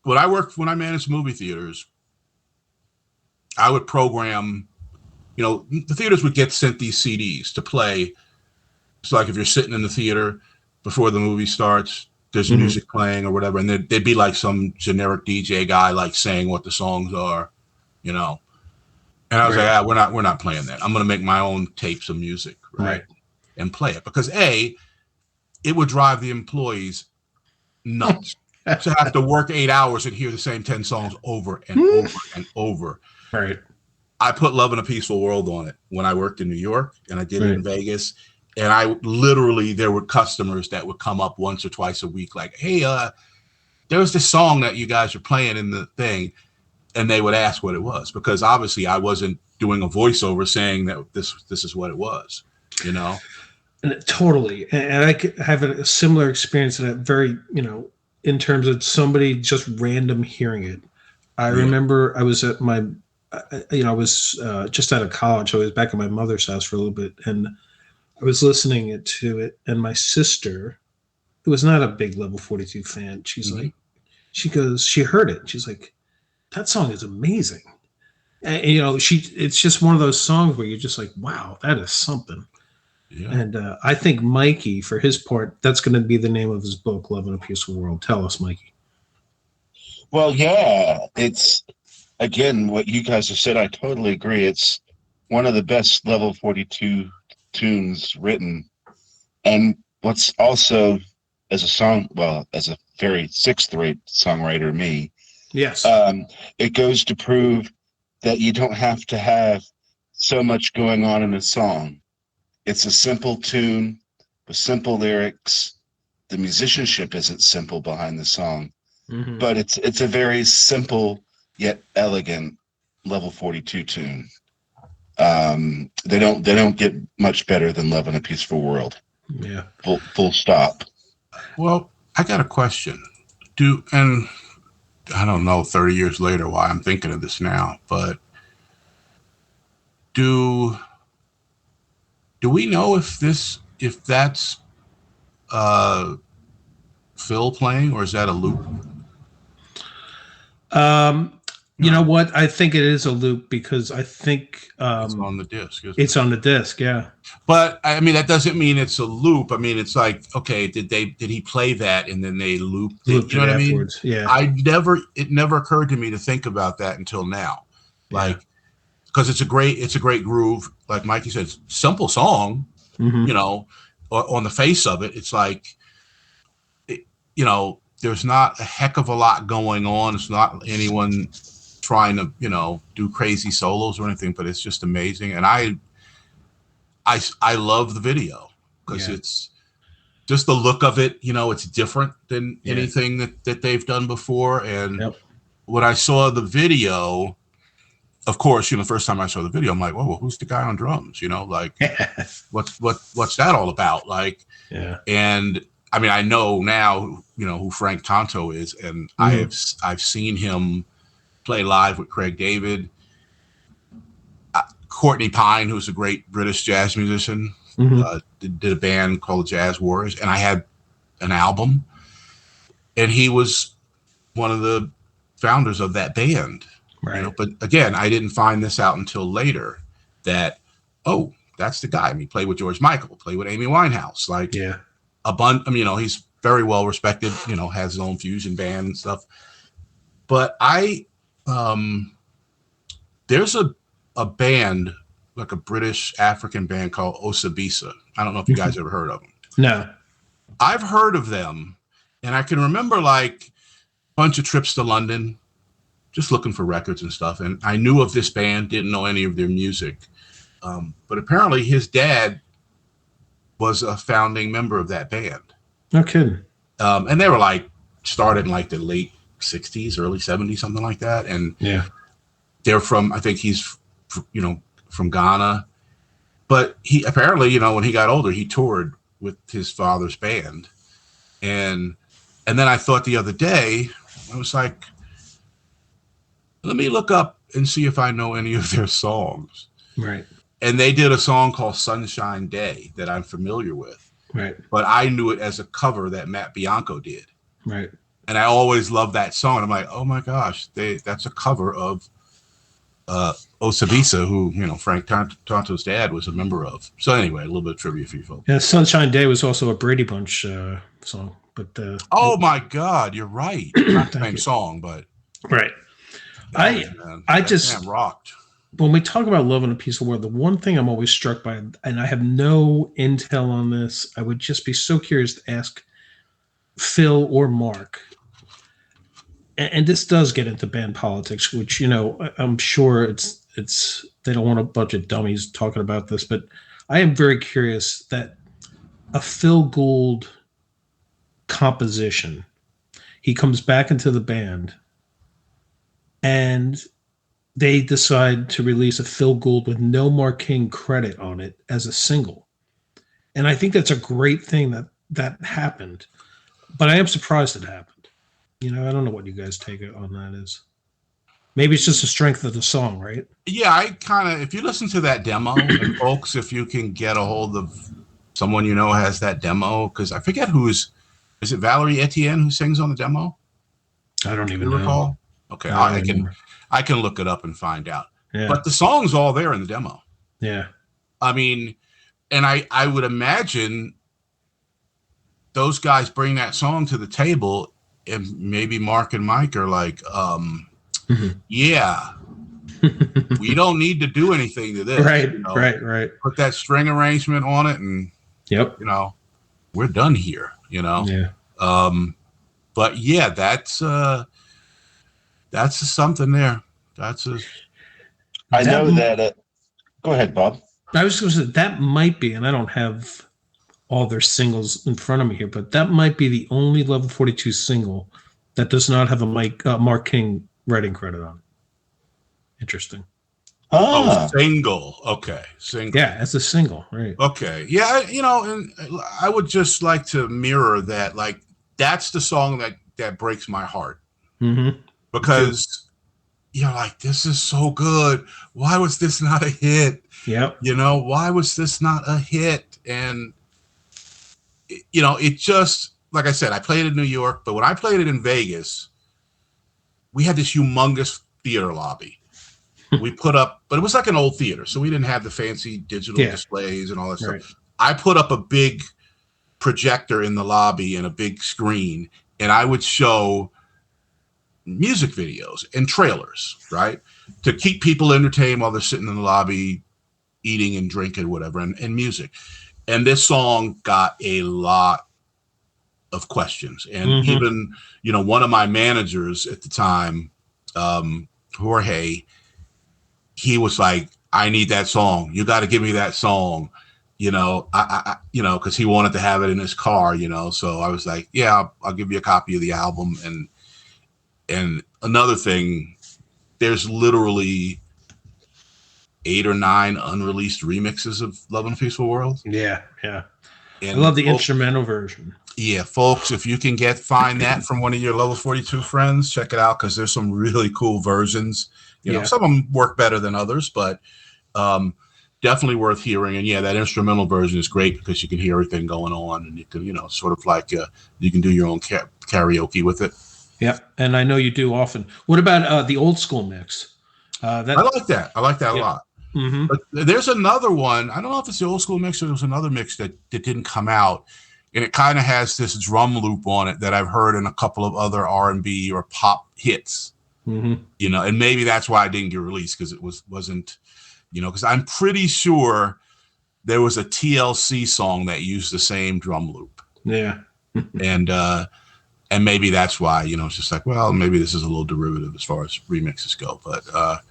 when I managed movie theaters, I would program. The theaters would get sent these CDs to play. So, if you're sitting in the theater before the movie starts, there's music playing or whatever, and they'd be some generic DJ guy saying what the songs are, And I was we're not playing that. I'm going to make my own tapes of music, right? And play it because it would drive the employees nuts to have to work 8 hours and hear the same 10 songs over and over and over. Right. I put Love in a Peaceful World on it when I worked in New York, and I did it in Vegas. And I literally, there were customers that would come up once or twice a week, hey, there was this song that you guys are playing in the thing. And they would ask what it was, because obviously I wasn't doing a voiceover saying that this is what it was, And totally. And I could have a similar experience that very, in terms of somebody just random hearing it. I remember I was at I was just out of college. I was back at my mother's house for a little bit, and I was listening to it. And my sister, who was not a big Level 42 fan, she's she heard it. She's like, that song is amazing. And, it's just one of those songs where you're just wow, that is something. Yeah. And I think Mikey, for his part, that's going to be the name of his book, Love in a Peaceful World. Tell us, Mikey. Well, yeah, it's, again, what you guys have said, I totally agree. It's one of the best Level 42 tunes written. And what's also, as a very sixth-rate songwriter, me, yes, it goes to prove that you don't have to have so much going on in a song. It's a simple tune with simple lyrics. The musicianship isn't simple behind the song, but it's a very simple yet elegant level 42 tune. They don't get much better than Love in a Peaceful World. Yeah. Full stop. Well, I got a question. And I don't know 30 years later why I'm thinking of this now, but do we know if that's Phil playing, or is that a loop? You know what? I think it is a loop because I think It's on the disc. It's on the disc, yeah. But I mean, that doesn't mean it's a loop. I mean, it's like, okay, did he play that and then they looped it? You know what afterwards. I mean? Yeah. It never occurred to me to think about that until now. Like, because it's a great groove. Like Mikey said, simple song. Mm-hmm. You know, on the face of it, it's like, you know, there's not a heck of a lot going on. It's not anyone trying to, you know, do crazy solos or anything, but it's just amazing. And I love the video because it's just the look of it. You know, it's different than anything that they've done before. And when I saw the video, of course, you know, the first time I saw the video, I'm like, whoa, who's the guy on drums? You know, like what's that all about? Like, and I mean, I know now, you know, who Frank Tonto is, and I've seen him play live with Craig David, Courtney Pine, who's a great British jazz musician, did a band called the Jazz Warriors, and I had an album, and he was one of the founders of that band. Right. You know, but again, I didn't find this out until later that, oh, that's the guy. I mean, play with George Michael, play with Amy Winehouse, like a bunch. I mean, you know, he's very well respected. You know, has his own fusion band and stuff. But there's a band, like a British African band called Osabisa. I don't know if you guys ever heard of them. No, I've heard of them, and I can remember like a bunch of trips to London, just looking for records and stuff. And I knew of this band, didn't know any of their music. But apparently his dad was a founding member of that band. No kidding. And they were like, started in like the late 60s, early 70s, something like that. And they're from, I think he's, you know, from Ghana. But he apparently, you know, when he got older, he toured with his father's band. And then I thought the other day, I was like, let me look up and see if I know any of their songs. Right. And they did a song called Sunshine Day that I'm familiar with. Right. But I knew it as a cover that Matt Bianco did. Right. And I always loved that song. I'm like, oh my gosh, that's a cover of Osabisa, who, you know, Frank Tonto's dad was a member of. So anyway, a little bit of trivia for you folks. Yeah, Sunshine Day was also a Brady Bunch song. But oh my God, you're right. Not the same song, but right. Man, I just rocked. When we talk about Love in a Peaceful World, the one thing I'm always struck by, and I have no intel on this, I would just be so curious to ask Phil or Mark. And this does get into band politics, which, you know, I'm sure it's they don't want a bunch of dummies talking about this, but I am very curious that a Phil Gould composition, he comes back into the band, and they decide to release a Phil Gould with no Mark King credit on it as a single. And I think that's a great thing that happened. But I am surprised it happened. You know, I don't know what you guys take on that is. Maybe it's just the strength of the song, right? Yeah, I kind of, if you listen to that demo, and folks, if you can get a hold of someone you know has that demo, because I forget is it Valerie Etienne who sings on the demo? I don't even know. Okay, I can look it up and find out. Yeah. But the song's all there in the demo. Yeah. I mean, and I would imagine those guys bring that song to the table, and maybe Mark and Mike are like, yeah, we don't need to do anything to this. Right, you know? right. Put that string arrangement on it, and you know, we're done here. You know. Yeah. But yeah, that's something there. I know that. Go ahead, Bob. I was going to say that might be, and I don't have all their singles in front of me here, but that might be the only Level 42 single that does not have a Mark King writing credit on it. Interesting. Oh, single. Okay, single. Yeah, as a single, right? Okay, yeah, and I would just like to mirror that. Like, that's the song that breaks my heart because like, this is so good. Why was this not a hit? Yep. Why was this not a hit? And it just, like I said, I played it in New York, but when I played it in Vegas, we had this humongous theater lobby. We put up, but it was like an old theater, so we didn't have the fancy digital displays and all that stuff. I put up a big projector in the lobby and a big screen, and I would show music videos and trailers, right, to keep people entertained while they're sitting in the lobby eating and drinking, whatever, and music. And this song got a lot of questions. And even, one of my managers at the time, Jorge, he was like, I need that song. You got to give me that song. Because he wanted to have it in his car, So I was like, yeah, I'll give you a copy of the album. And another thing, there's literally 8 or 9 unreleased remixes of Love in a Peaceful World. Yeah, yeah. And I love the instrumental version. Yeah, folks, if you can find that from one of your Level 42 friends, check it out, because there's some really cool versions. Some of them work better than others, but definitely worth hearing. And yeah, that instrumental version is great because you can hear everything going on, and you can, sort of like you can do your own karaoke with it. Yeah, and I know you do often. What about the old school mix? I like that. I like that a lot. But there's another one. I don't know if it's the old school mix or there was another mix that didn't come out, and it kind of has this drum loop on it that I've heard in a couple of other R&B or pop hits. And maybe that's why I didn't get released, because it wasn't, because I'm pretty sure there was a TLC song that used the same drum loop. Yeah. And maybe that's why, it's just like, well, maybe this is a little derivative as far as remixes go. But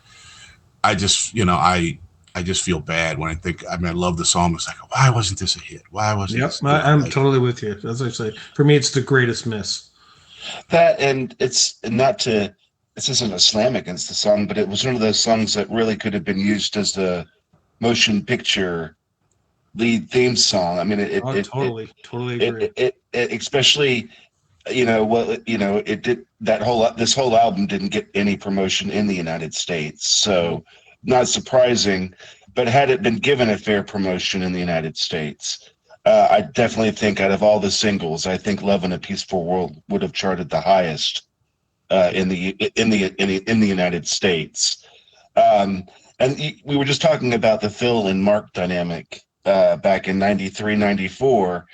I just, I just feel bad when I think, I love the song. It's like, why wasn't this a hit? Why wasn't this? I'm totally with you. As I say, for me, it's the greatest miss. That, and it's not to, this isn't a slam against the song, but it was one of those songs that really could have been used as the motion picture lead theme song. Totally agree. It especially, it did this whole album didn't get any promotion in the United States, so not surprising. But had it been given a fair promotion in the United States, I definitely think out of all the singles, I think "Love in a Peaceful World" would have charted the highest in the United States. And we were just talking about the Phil and Mark dynamic back in 93, 94.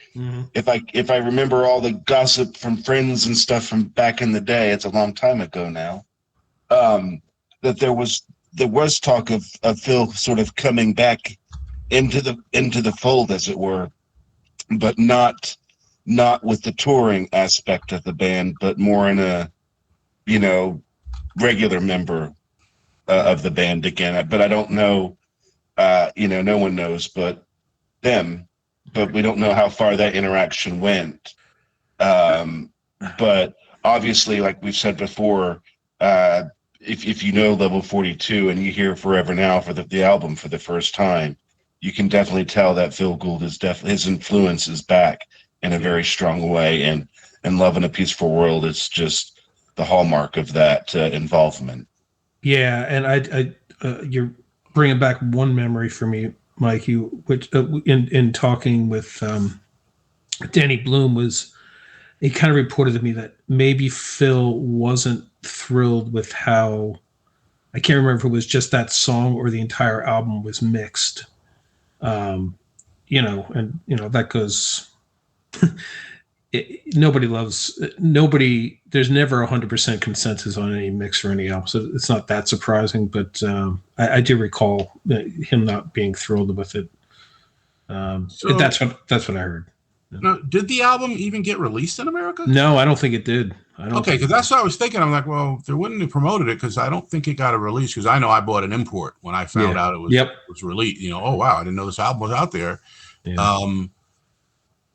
If I remember all the gossip from friends and stuff from back in the day, it's a long time ago now, that there was talk of Phil sort of coming back into the fold, as it were, but not with the touring aspect of the band, but more in a regular member of the band again. But I don't know, no one knows but them, but we don't know how far that interaction went. But obviously, like we've said before, if you know Level 42 and you hear Forever Now for the album for the first time, you can definitely tell that Phil Gould is definitely, his influence is back in a very strong way, and Love in a Peaceful World is just the hallmark of that involvement. Yeah, and I you're bringing back one memory for me, Mike. Which in talking with Danny Bloom, was he kind of reported to me that maybe Phil wasn't thrilled with how, I can't remember if it was just that song or the entire album was mixed. That goes. There's never 100% consensus on any mix or any album, so it's not that surprising, but I do recall him not being thrilled with it. So that's what I heard. Now, did the album even get released in America? No, I don't think it did. Because that's what I was thinking. I'm like, well, they wouldn't have promoted it, because I don't think it got a release, because I know I bought an import when I found out it was released. Oh wow, I didn't know this album was out there. Yeah.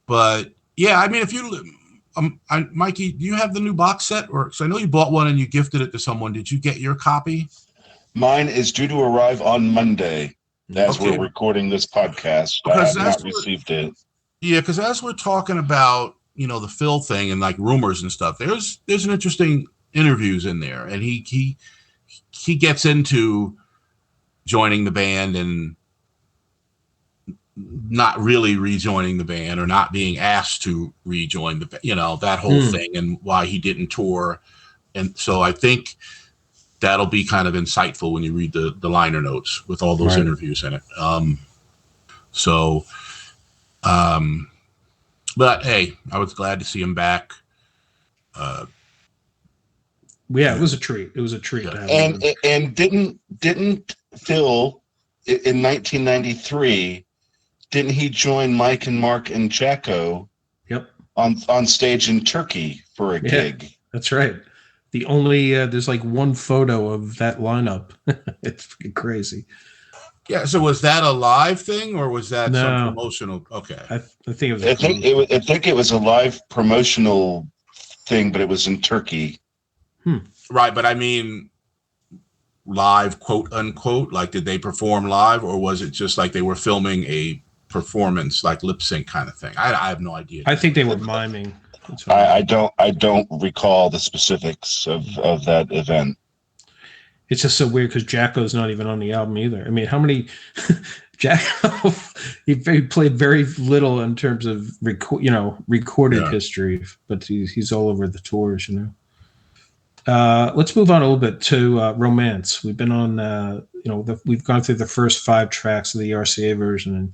But yeah, if you Mikey, do you have the new box set? Or because I know you bought one and you gifted it to someone. Did you get your copy? Mine is due to arrive on Monday as we're recording this podcast. I have not received it. Yeah, because as we're talking about, the Phil thing and like rumors and stuff, there's an interesting interviews in there, and he gets into joining the band and not really rejoining the band or not being asked to rejoin the that whole thing and why he didn't tour. And so I think that'll be kind of insightful when you read the liner notes with all those interviews in it. But hey, I was glad to see him back. It was a treat. It was a treat. Yeah. To have him. And didn't Phil in 1993? Didn't he join Mike and Mark and Jacko? Yep. On stage in Turkey for a gig. That's right. The only there's like one photo of that lineup. It's freaking crazy. Yeah. So was that a live thing or was that some promotional? Okay. I think it was. I think it was a live promotional thing, but it was in Turkey. Right, but I mean, live, quote unquote. Like, did they perform live, or was it just like they were filming a performance, like lip sync kind of thing? I have no idea. I think they were miming. I don't recall the specifics of that event. It's just so weird because Jacko's not even on the album either. I mean, how many Jacko? He played very little in terms of recorded history, but he's all over the tours. Let's move on a little bit to Romance. We've been on, we've gone through the first 5 tracks of the RCA version, and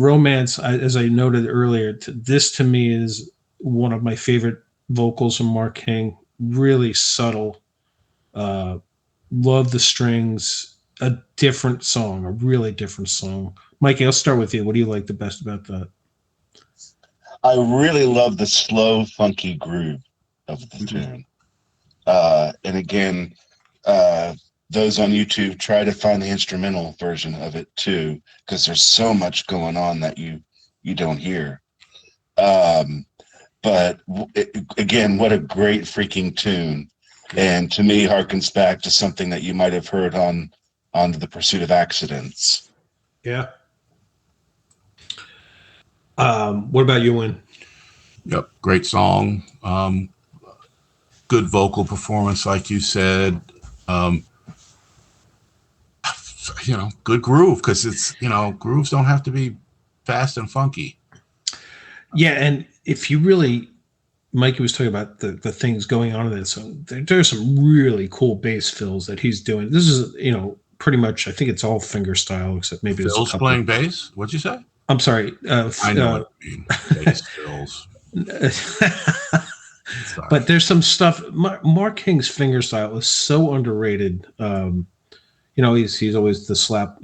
Romance, as I noted earlier, this to me is one of my favorite vocals from Mark King. Really subtle. Love the strings. A different song, a really different song. Mikey, I'll start with you. What do you like the best about that? I really love the slow, funky groove of the tune. And again, those on YouTube, try to find the instrumental version of it too, because there's so much going on that you don't hear. But again, what a great freaking tune. And to me, harkens back to something that you might have heard on The Pursuit of Accidents. Yeah. What about you, Win? Yep, great song. Good vocal performance, like you said. Good groove, because it's, grooves don't have to be fast and funky. Yeah, and if you really, Mikey was talking about the things going on in this song. There's some really cool bass fills that he's doing. This is, pretty much, I think it's all finger style, except maybe Phil's playing bass? What'd you say? I'm sorry. I know what you mean. Bass fills. But there's some stuff. Mark King's finger style is so underrated. He's always the slap,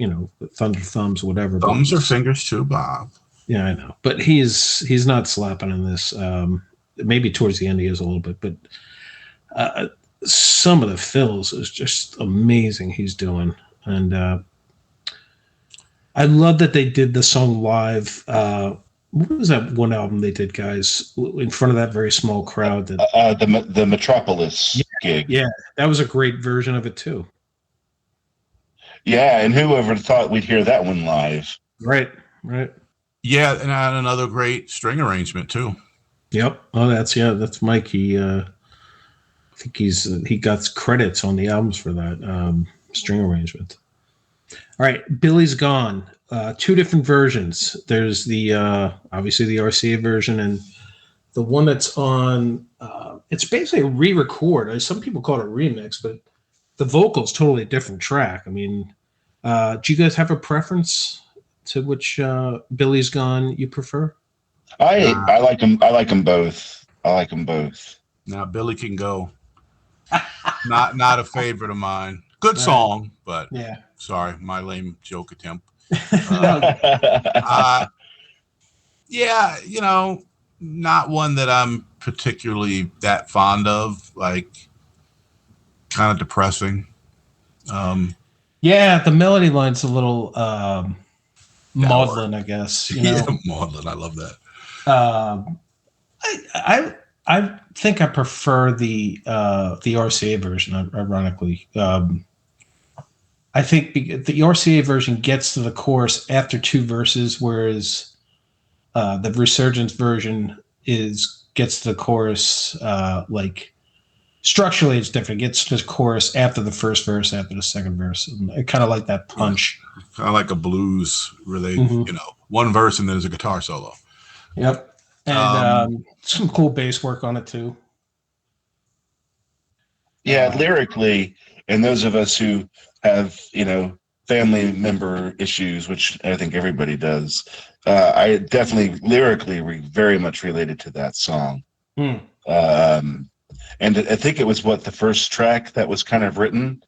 thunder thumbs, whatever. Thumbs or fingers too, Bob. Yeah, I know. But he's not slapping in this. Maybe towards the end he is a little bit, but some of the fills is just amazing he's doing. And I love that they did the song live. What was that one album they did, guys, in front of that very small crowd? The Metropolis gig. Yeah, that was a great version of it too. Yeah, and whoever thought we'd hear that one live? Right. Yeah, and another great string arrangement too. Yep. Oh, that's Mike. I think he got credits on the albums for that string arrangement. All right, Billy's Gone. 2 different versions. There's the obviously the RCA version and the one that's on. It's basically a re-record. Some people call it a remix, but the vocal's totally a different track. I mean, do you guys have a preference to which Billy's Gone you prefer? I like them. I like them both. Now Billy can go. Not a favorite of mine. Good song, but sorry, my lame joke attempt. Not one that I'm particularly that fond of. Like, kind of depressing. The melody line's a little maudlin, I guess. Maudlin. I love that. I think I prefer the RCA version. Ironically, I think the RCA version gets to the chorus after 2 verses, whereas the Resurgence version gets to the chorus like structurally it's different. It gets to the chorus after the first verse, after the second verse. And I kind of like that punch. Kind of like a blues related, one verse and then there's a guitar solo. Yep. And some cool bass work on it too. Yeah, lyrically, and those of us who have, family member issues, which I think everybody does, I definitely lyrically very much related to that song. And I think it was the first track that was kind of written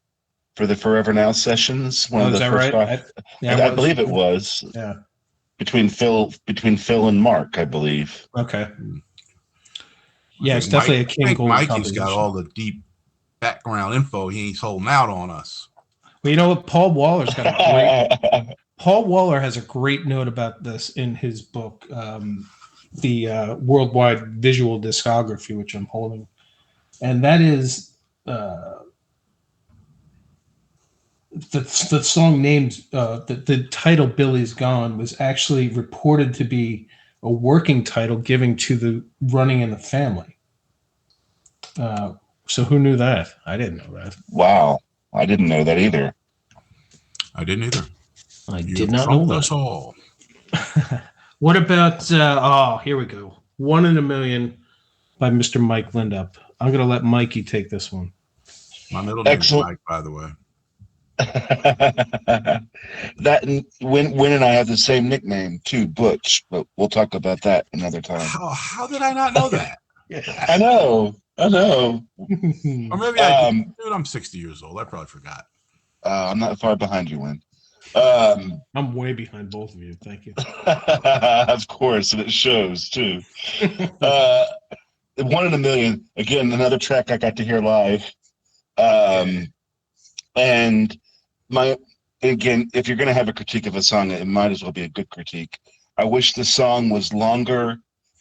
for the Forever Now sessions. One of the first right? I believe it was. Yeah. Between Phil and Mark, I believe. Okay. Yeah, it's definitely a King Cole Mikey's got all the deep background info. He's holding out on us. Well, you know what? Paul Waller's got a great. Paul Waller has a great note about this in his book, the Worldwide Visual Discography, which I'm holding, and that is the song named the title "Billy's Gone" was actually reported to be a working title given to the Running in the Family. So who knew that? I didn't know that. Wow, I didn't know that either. I didn't either. I did not know that. Us all. What about? Here we go. 1 in a Million by Mr. Mike Lindup. I'm going to let Mikey take this one. My middle name is Mike, by the way. That Win and I have the same nickname too, Butch. But we'll talk about that another time. How did I not know that? I know. Or maybe I'm 60 years old. I probably forgot. I'm not far behind you, Win. I'm way behind both of you. Thank you. Of course, and it shows too. 1 in a Million. Again, another track I got to hear live. And if you're going to have a critique of a song, it might as well be a good critique. I wish the song was longer,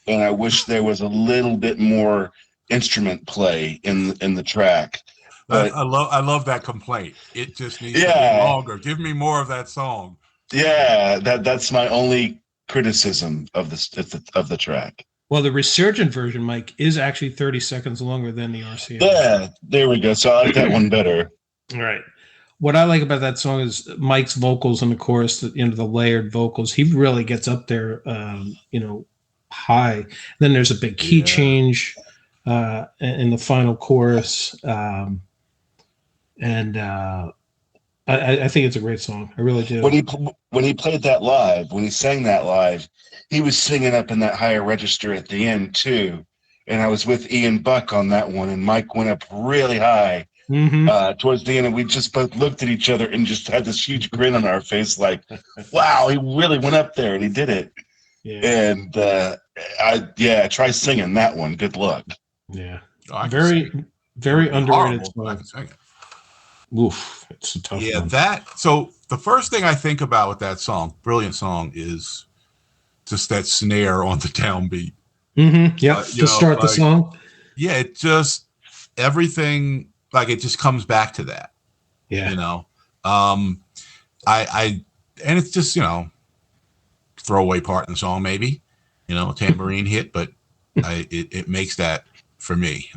and I wish there was a little bit more instrument play in the track. But I love that complaint. It just needs to be longer. Give me more of that song. Yeah, that's my only criticism of the track. Well, the Resurgent version, Mike, is actually 30 seconds longer than the RCA. Yeah, there we go. So I like that one better. All right. What I like about that song is Mike's vocals in the chorus, the layered vocals. He really gets up there, high. Then there's a big key change in the final chorus. I think it's a great song. I really do. When he played that live, when he sang that live, he was singing up in that higher register at the end too. And I was with Ian Buck on that one, and Mike went up really high towards the end, and we just both looked at each other and just had this huge grin on our face, like, "Wow, he really went up there and he did it." Yeah. And try singing that one. Good luck. Yeah, very underrated song. Oof, it's a tough one. So the first thing I think about with that song, brilliant song, is just that snare on the downbeat. Yeah, to start the song. Yeah, it just everything it just comes back to that. Yeah, and it's just throwaway part in the song, maybe tambourine hit, but it makes that for me.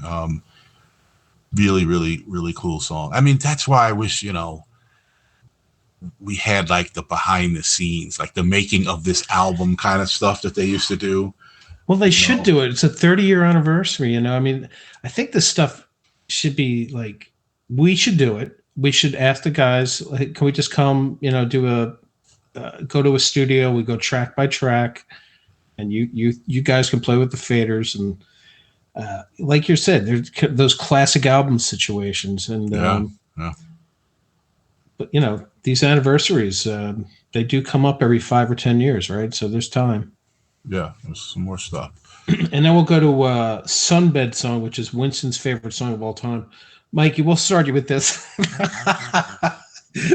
Really, really, really cool song. I mean, that's why I wish, we had the behind the scenes, the making of this album kind of stuff that they used to do. Well, they should do it. It's a 30-year anniversary, I mean, I think this stuff should be we should do it. We should ask the guys, can we just come, go to a studio, we go track by track, and you guys can play with the faders and like you said, there's those classic album situations, and but these anniversaries, they do come up every 5 or 10 years, right? So there's time. Yeah, there's some more stuff. And then we'll go to Sunbed Song, which is Winston's favorite song of all time. Mikey, we'll start you with this.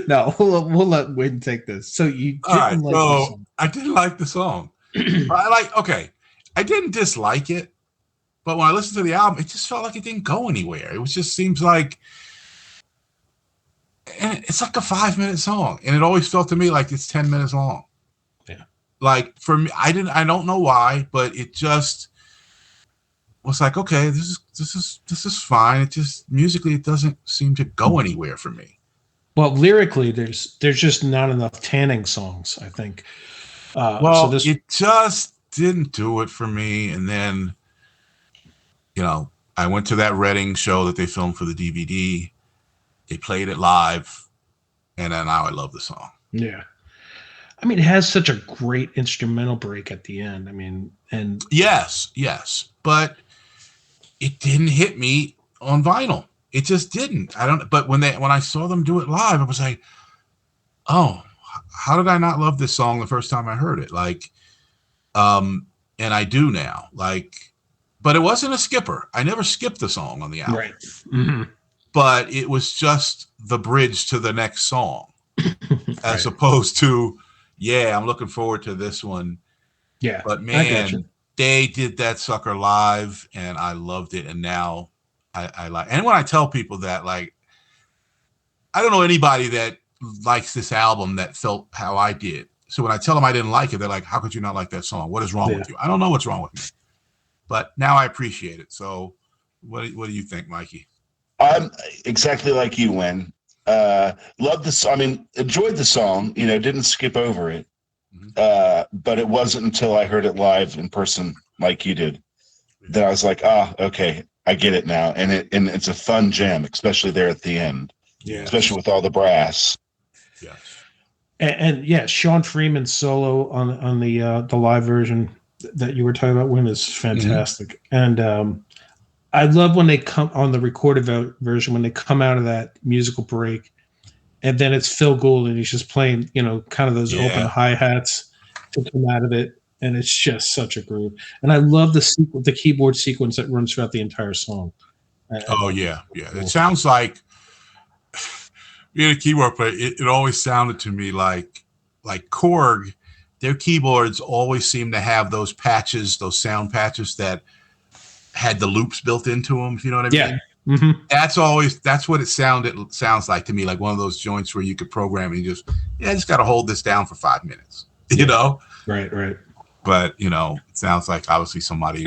No, we'll let Win take this. So you didn't I didn't like the song. I didn't dislike it. But when I listened to the album, it just felt like it didn't go anywhere. It was just seems like, and it's like a 5-minute song, and it always felt to me like it's 10 minutes long. Yeah. Like for me, I don't know why, but it just was like, okay, this is fine. It just musically, it doesn't seem to go anywhere for me. Well, lyrically, there's just not enough tanning songs, I think. Well, it just didn't do it for me. And then, I went to that Reading show that they filmed for the DVD. They played it live, and then now I love the song. Yeah. I mean, it has such a great instrumental break at the end. I mean, and yes, but it didn't hit me on vinyl. It just didn't. But when I saw them do it live, I was like, oh, how did I not love this song the first time I heard it? Like, and I do now. Like, but it wasn't a skipper. I never skipped the song on the album. Right. Mm-hmm. But it was just the bridge to the next song, as opposed to, I'm looking forward to this one. Yeah. But man, they did that sucker live, and I loved it. And now I like. And when I tell people that, like, I don't know anybody that likes this album that felt how I did. So when I tell them I didn't like it, they're like, "How could you not like that song? What is wrong with you?" I don't know what's wrong with me, but now I appreciate it. So, what do you think, Mikey? I'm exactly like you, Win. Loved this. I mean, enjoyed the song. Didn't skip over it. But it wasn't until I heard it live in person, like you did, that I was like, okay, I get it now. And it's a fun jam, especially there at the end. Yeah. Especially with all the brass. Yes. And Sean Freeman's solo on the live version that you were talking about, Win, is fantastic. Mm-hmm. And I love when they come on the recorded version, when they come out of that musical break, and then it's Phil Gould and he's just playing, kind of those open hi-hats to come out of it. And it's just such a groove. And I love the keyboard sequence that runs throughout the entire song. Yeah. It sounds like, being a keyboard player, it always sounded to me like Korg, their keyboards always seem to have those patches, those sound patches that had the loops built into them, if you know what I mean? Yeah. Mm-hmm. That's what it sounds like to me, like one of those joints where you could program and you just got to hold this down for 5 minutes, you know? Right. But, it sounds like obviously somebody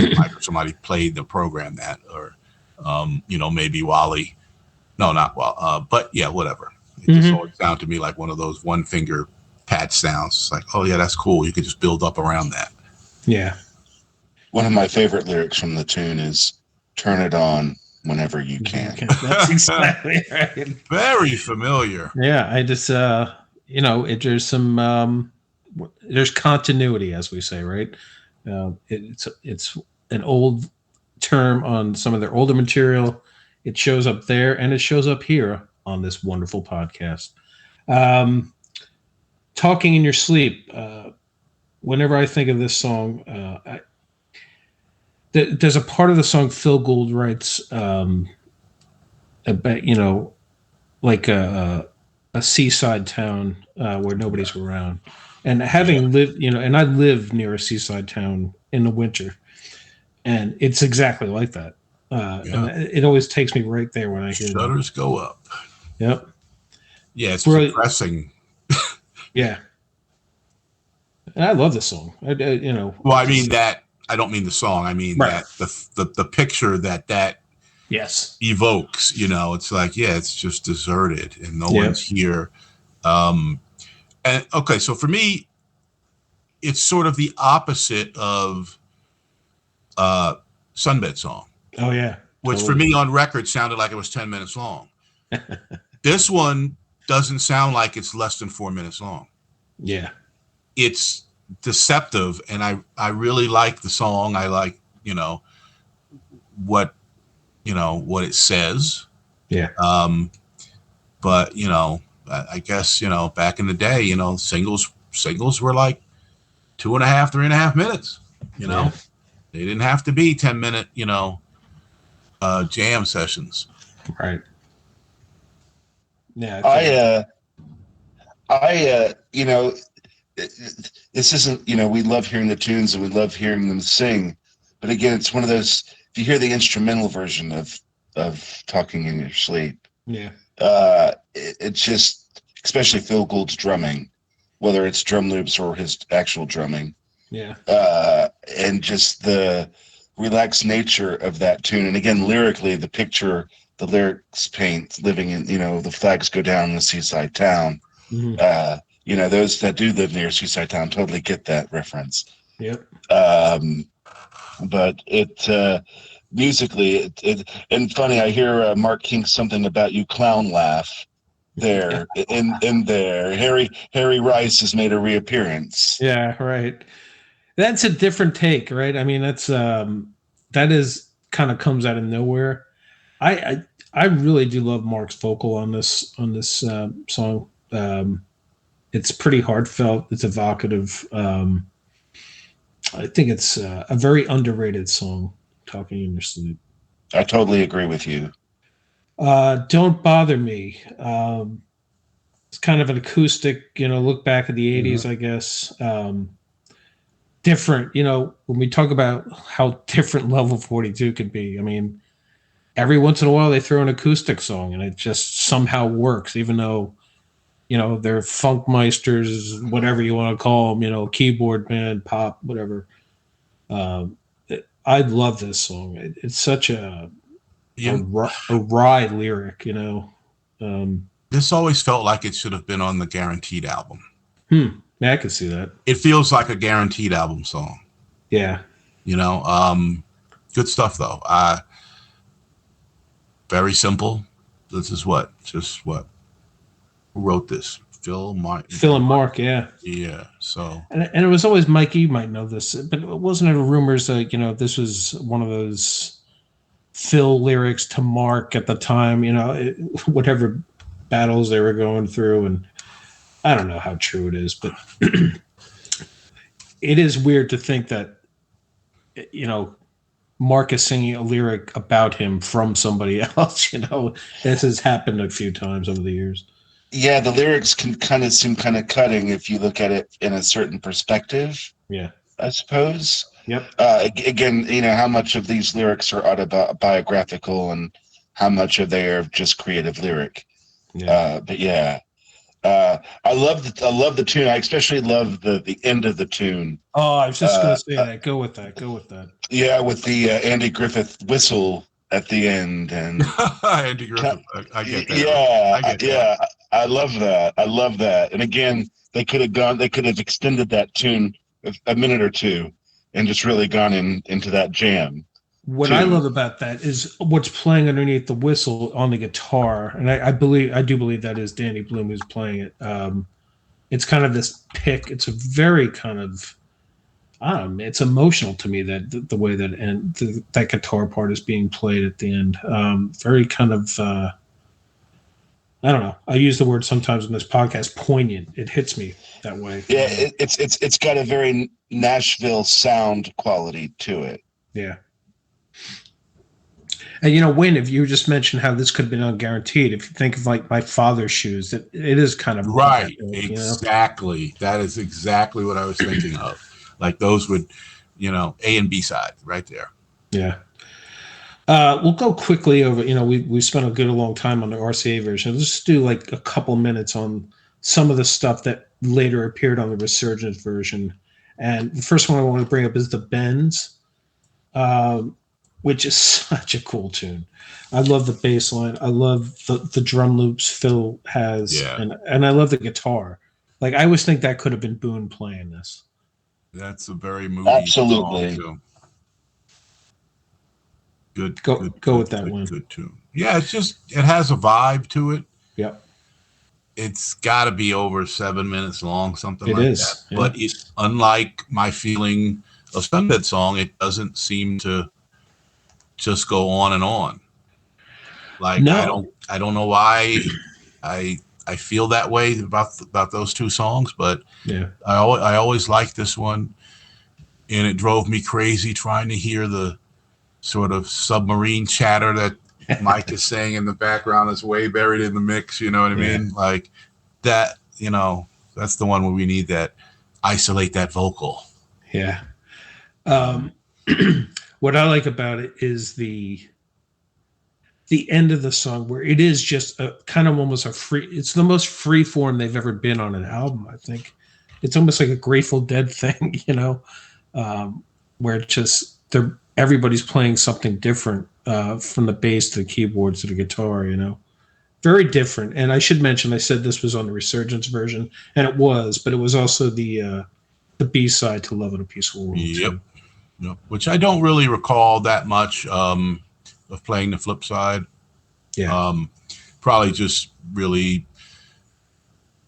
played the program that, or, maybe Wally. No, not Wally. But yeah, whatever. It just always sounded to me like one of those one finger patch sounds. It's like, oh yeah, that's cool. You could just build up around that. Yeah. One of my favorite lyrics from the tune is "Turn it on whenever you can." That's exactly right. Very familiar. Yeah, I just there's some there's continuity, as we say, right? It's an old term on some of their older material. It shows up there, and it shows up here on this wonderful podcast. Talking in Your Sleep. Whenever I think of this song, there's a part of the song Phil Gould writes about, like a seaside town where nobody's around. And having lived, and I live near a seaside town in the winter, and it's exactly like that. And it always takes me right there when I hear shutters go up. Yep. Yeah, it's depressing. Yeah. And I love this song. Well, I mean that. I don't mean the song. I mean that the picture that yes evokes. It's like, it's just deserted and no one's here. And okay, so for me, it's sort of the opposite of Sunbed Song. Oh yeah, which for me on record sounded like it was 10 minutes long. This one doesn't sound like it's less than 4 minutes long. Yeah, it's deceptive, and I really like the song. I like what it says. Yeah. But I guess back in the day, singles were like 2.5, 3.5 minutes. They didn't have to be 10-minute jam sessions. Right. Yeah. This isn't, we love hearing the tunes and we love hearing them sing, but again, it's one of those if you hear the instrumental version of Talking in Your Sleep, Yeah. It's just, especially Phil Gould's drumming, whether it's drum loops or his actual drumming. Yeah. And just the relaxed nature of that tune. And again, lyrically, the lyrics paint living in, the flags go down in a seaside town. Mm-hmm. Those that do live near a seaside town totally get that reference. Yep. But musically, and funny, I hear Mark King something about you clown laugh there in there. Harry Rice has made a reappearance. Yeah, right. That's a different take, right? I mean, that is kind of comes out of nowhere. I really do love Mark's vocal on this song. It's pretty heartfelt. It's evocative. I think it's a very underrated song. Talking in Your Sleep. I totally agree with you. Don't Bother Me. It's kind of an acoustic, look back at the 80s, I guess. Different, when we talk about how different Level 42 could be, I mean, every once in a while they throw an acoustic song and it just somehow works, even though, they're funkmeisters, whatever you want to call them, keyboard band, pop, whatever. I love this song. It's such a wry lyric, This always felt like it should have been on the Guaranteed album. Yeah, I can see that. It feels like a Guaranteed album song. Yeah. Good stuff though. Very simple. This is what? Who wrote this? Phil and Mark, yeah. Yeah. So and it was always Mike, you might know this, but wasn't it rumors that, this was one of those Phil lyrics to Mark at the time, whatever battles they were going through, and I don't know how true it is, but it is weird to think that, Mark is singing a lyric about him from somebody else. This has happened a few times over the years. Yeah, the lyrics can kind of seem kind of cutting if you look at it in a certain perspective. Yeah, I suppose. Yep. Again, how much of these lyrics are autobiographical and how much of they are just creative lyric. Yeah. But yeah, I love the tune. I especially love the end of the tune. Oh, I was just going to say that. Go with that. Yeah, with the Andy Griffith whistle at the end, and Andy Griffith. I get that. Yeah, I get that. yeah. I love that. And again, they could have extended that tune a minute or two and just really gone into that jam. What I love about that is what's playing underneath the whistle on the guitar, and I do believe that is Danny Bloom who's playing it. It's kind of this pick. It's a very kind of, it's emotional to me that the way that that guitar part is being played at the end. Very kind of, I don't know. I use the word sometimes in this podcast, poignant. It hits me that way. Yeah, it's got a very Nashville sound quality to it. Yeah. And Win, if you just mentioned how this could have been on Guaranteed, if you think of like My Father's Shoes, it is kind of right. Exactly. That is exactly what I was thinking of. Like those would, A and B side right there. Yeah. We'll go quickly over, we spent a long time on the RCA version. Let's just do like a couple minutes on some of the stuff that later appeared on the Resurgence version. And the first one I want to bring up is the Bends, which is such a cool tune. I love the bass line. I love the drum loops Phil has. Yeah. And I love the guitar. Like, I always think that could have been Boone playing this. That's a very moody Absolutely. song, too. Good. Go with that good, one. Good tune. Yeah, it has a vibe to it. Yep. It's got to be over 7 minutes long, something it like is, that. Yeah. But it's unlike my feeling of Sunbed Song. It doesn't seem to just go on and on. Like no. I don't know why I feel that way about those two songs, but yeah, I always liked this one, and it drove me crazy trying to hear the sort of submarine chatter that Mike is saying in the background is way buried in the mix. You know what I mean? Like that. That's the one where we need that isolate that vocal. Yeah. What I like about it is the end of the song, where it is just a kind of almost a free. It's the most free form they've ever been on an album. I think it's almost like a Grateful Dead thing, where it's just everybody's playing something different, from the bass to the keyboards to the guitar. Very different. And I should mention, I said this was on the Resurgence version, and it was, but it was also the B-side to Love in a Peaceful World. Yep. Too. Yep. Which I don't really recall that much of playing the flip side. Yeah. Probably just really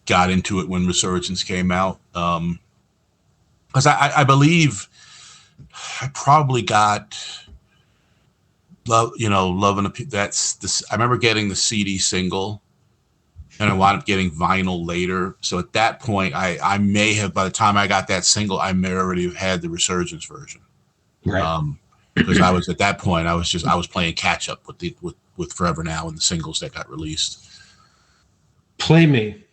got into it when Resurgence came out. Because I believe I probably got Love in a that's this. I remember getting the CD single, and I wound up getting vinyl later. So at that point, I may have, by the time I got that single, I may already have had the Resurgence version. Right. Because I was at that point, I was playing catch up with Forever Now and the singles that got released. Play Me.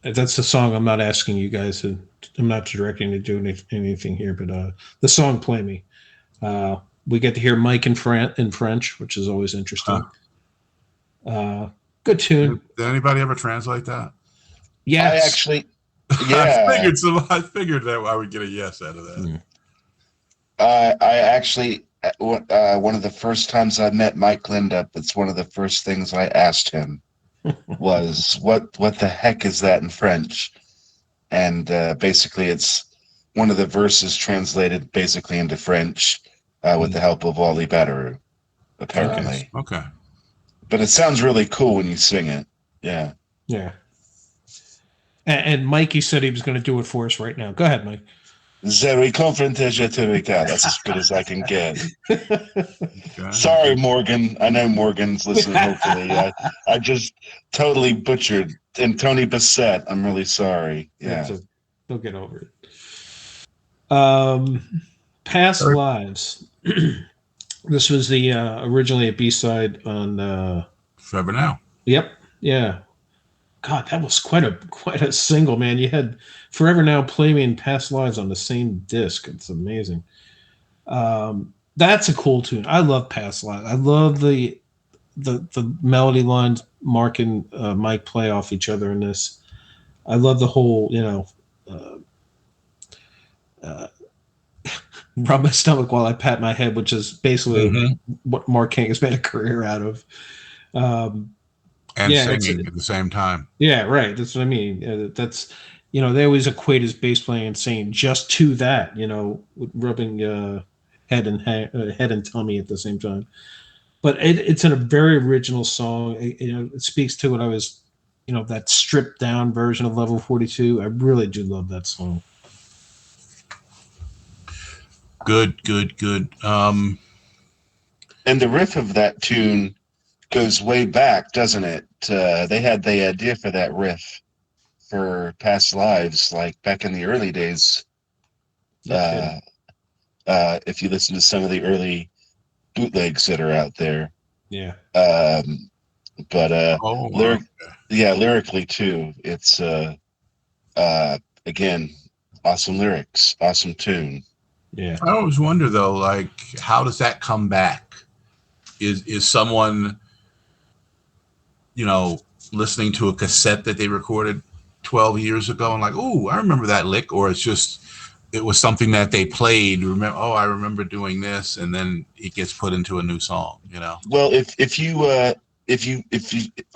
That's the song. I'm not asking you guys to. I'm not directing to do anything here, but the song "Play Me." We get to hear Mike in French, which is always interesting. Good tune. Did anybody ever translate that? Yes. I actually, yeah. I figured that I would get a yes out of that. Mm. I actually, one of the first times I met Mike Lindup, it's one of the first things I asked him was, what the heck is that in French? And basically it's one of the verses translated basically into French with the help of Wally Batteru, apparently. Okay. But it sounds really cool when you sing it. Yeah. Yeah. And Mikey said he was going to do it for us right now. Go ahead, Mike. Zeri confrontation. That's as good as I can get. Okay. Sorry, Morgan. I know Morgan's listening, hopefully. I just totally butchered. And Tony Bassett, I'm really sorry. Yeah. They'll get over it. Past Lives. This was the originally a B-side on Forever Now. Yep. Yeah. God, that was quite a single, man. You had Forever Now, Play Me, and Past Lives on the same disc. It's amazing. That's a cool tune. I love Past Lives. I love the melody lines Mark and Mike play off each other in this. I love the whole, rub my stomach while I pat my head, which is basically what Mark King has made a career out of. And singing at the same time. Yeah, right. That's what I mean. That's, they always equate his bass playing and singing just to that, rubbing head and tummy at the same time. But it's in a very original song. It speaks to what I was, that stripped down version of Level 42. I really do love that song. Good. And the riff of that tune goes way back, doesn't it? They had the idea for that riff for Past Lives, like back in the early days. If you listen to some of the early bootlegs that are out there. Yeah. Lyrically too, it's again, awesome lyrics, awesome tune. Yeah. I always wonder though, like, how does that come back? Is someone, listening to a cassette that they recorded 12 years ago and like, oh, I remember that lick, or it was something that they played. I remember doing this, and then it gets put into a new song. Well, if you,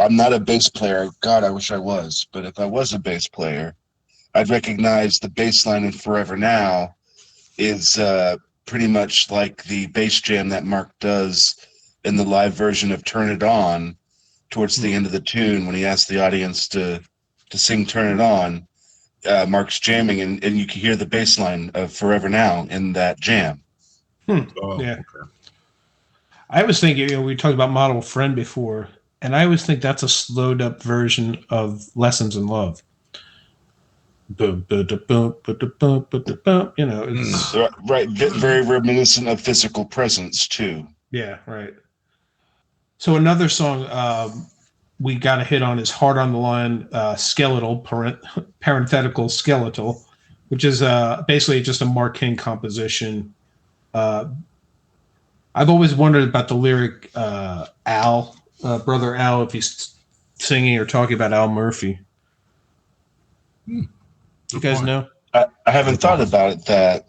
I'm not a bass player. God, I wish I was. But if I was a bass player, I'd recognize the bass line in Forever Now is pretty much like the bass jam that Mark does in the live version of Turn It On towards the end of the tune when he asks the audience to sing Turn It On. Mark's jamming, and you can hear the bass line of Forever Now in that jam. Yeah. Okay. I was thinking, we talked about Model Friend before, and I always think that's a slowed up version of Lessons in Love. It's right, very reminiscent of Physical Presence too. Yeah, right. So another song we got a hit on is Hard on the Line, Skeletal, parenthetical Skeletal, which is basically just a Mark King composition I've always wondered about the lyric Al, Brother Al, if he's singing or talking about Al Murphy. You guys know? I haven't thought about it that.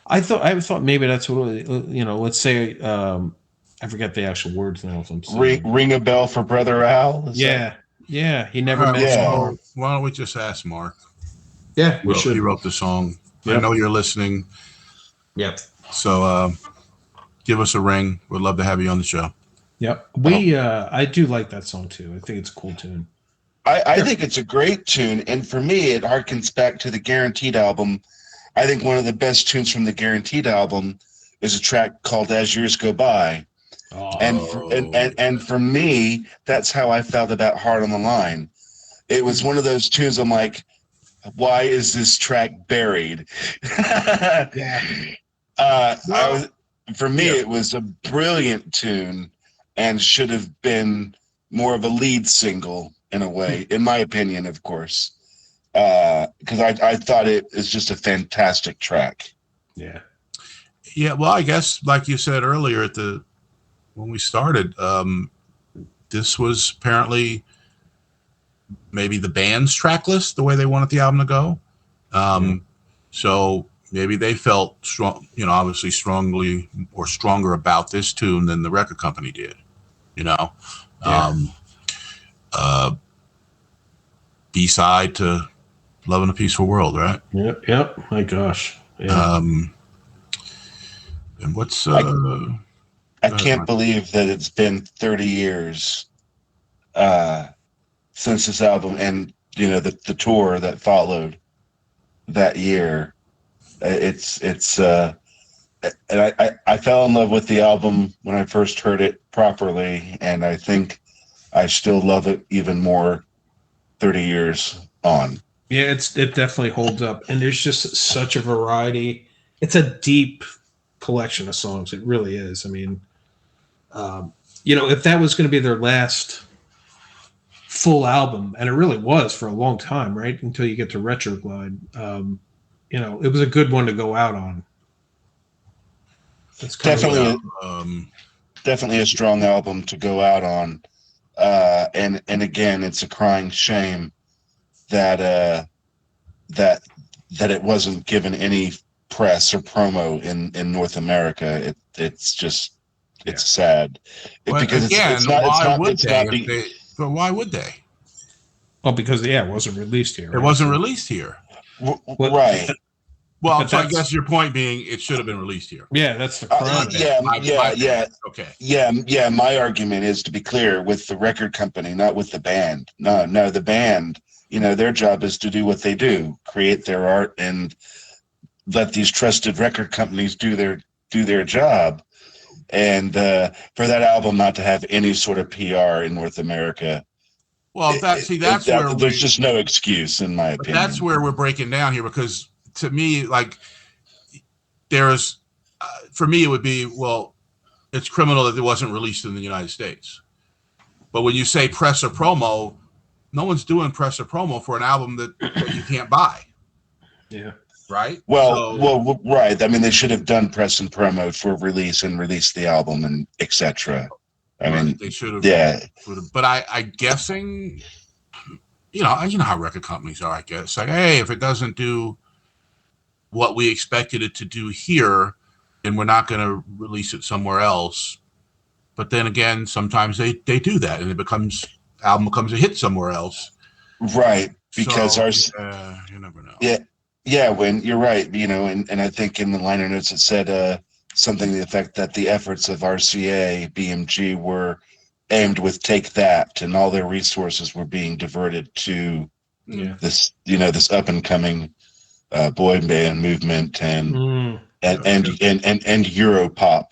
I thought maybe that's what, let's say, I forget the actual words now. So Ring a bell for Brother Al? Yeah. He never Right, mentioned. so why don't we just ask Mark? Yeah, we should. He wrote the song. Yep. I know you're listening. Yep. So give us a ring. We'd love to have you on the show. Yep. I do like that song too. I think it's a cool tune. I think it's a great tune, and for me, it harkens back to the Guaranteed album. I think one of the best tunes from the Guaranteed album is a track called "As Years Go By," and for me, that's how I felt about "Heart on the Line." It was one of those tunes. I'm like, why is this track buried? For me, it was a brilliant tune and should have been more of a lead single in a way, in my opinion, of course, because I thought it is just a fantastic track. Yeah. Well, I guess like you said earlier when we started, this was apparently maybe the band's track list, the way they wanted the album to go. So maybe they felt strong, obviously strongly or stronger about this tune than the record company did, B-side to Love in a Peaceful World, right? Yep. My gosh. Yeah. And what's I can't believe that it's been 30 years since this album, and the tour that followed that year. And I fell in love with the album when I first heard it properly, and I think I still love it even more 30 years on. Yeah, it definitely holds up, and there's just such a variety. It's a deep collection of songs. It really is. I mean, if that was going to be their last full album, and it really was for a long time, right? Until you get to Retroglide, it was a good one to go out on. That's definitely a strong album to go out on. And again, it's a crying shame that it wasn't given any press or promo in North America. It's sad. Because why would they? Well, because it wasn't released here. Right? It wasn't released here. Right. Well, so I guess your point being it should have been released here. Yeah, that's the crime. Okay. Yeah. My argument is, to be clear, with the record company, not with the band. No, the band, their job is to do what they do, create their art, and let these trusted record companies do their job. And for that album not to have any sort of PR in North America, well, where there's just no excuse, in my opinion. That's where we're breaking down here, because to me, like, there's, for me, it would be, well, it's criminal that it wasn't released in the United States. But when you say press or promo, no one's doing press or promo for an album that you can't buy. Yeah. Right? Well, right. I mean, they should have done press and promo for release and released the album and etc. I mean, they should have. Yeah. But I guessing, you know how record companies are, I guess. Like, hey, if it doesn't do what we expected it to do here, then we're not going to release it somewhere else. But then again, sometimes they do that, and album becomes a hit somewhere else. Right. Because you never know. Yeah. Yeah, when you're right, and I think in the liner notes it said something to the effect that the efforts of RCA, BMG were aimed with Take That, and all their resources were being diverted to this, this up and coming boy band movement and Europop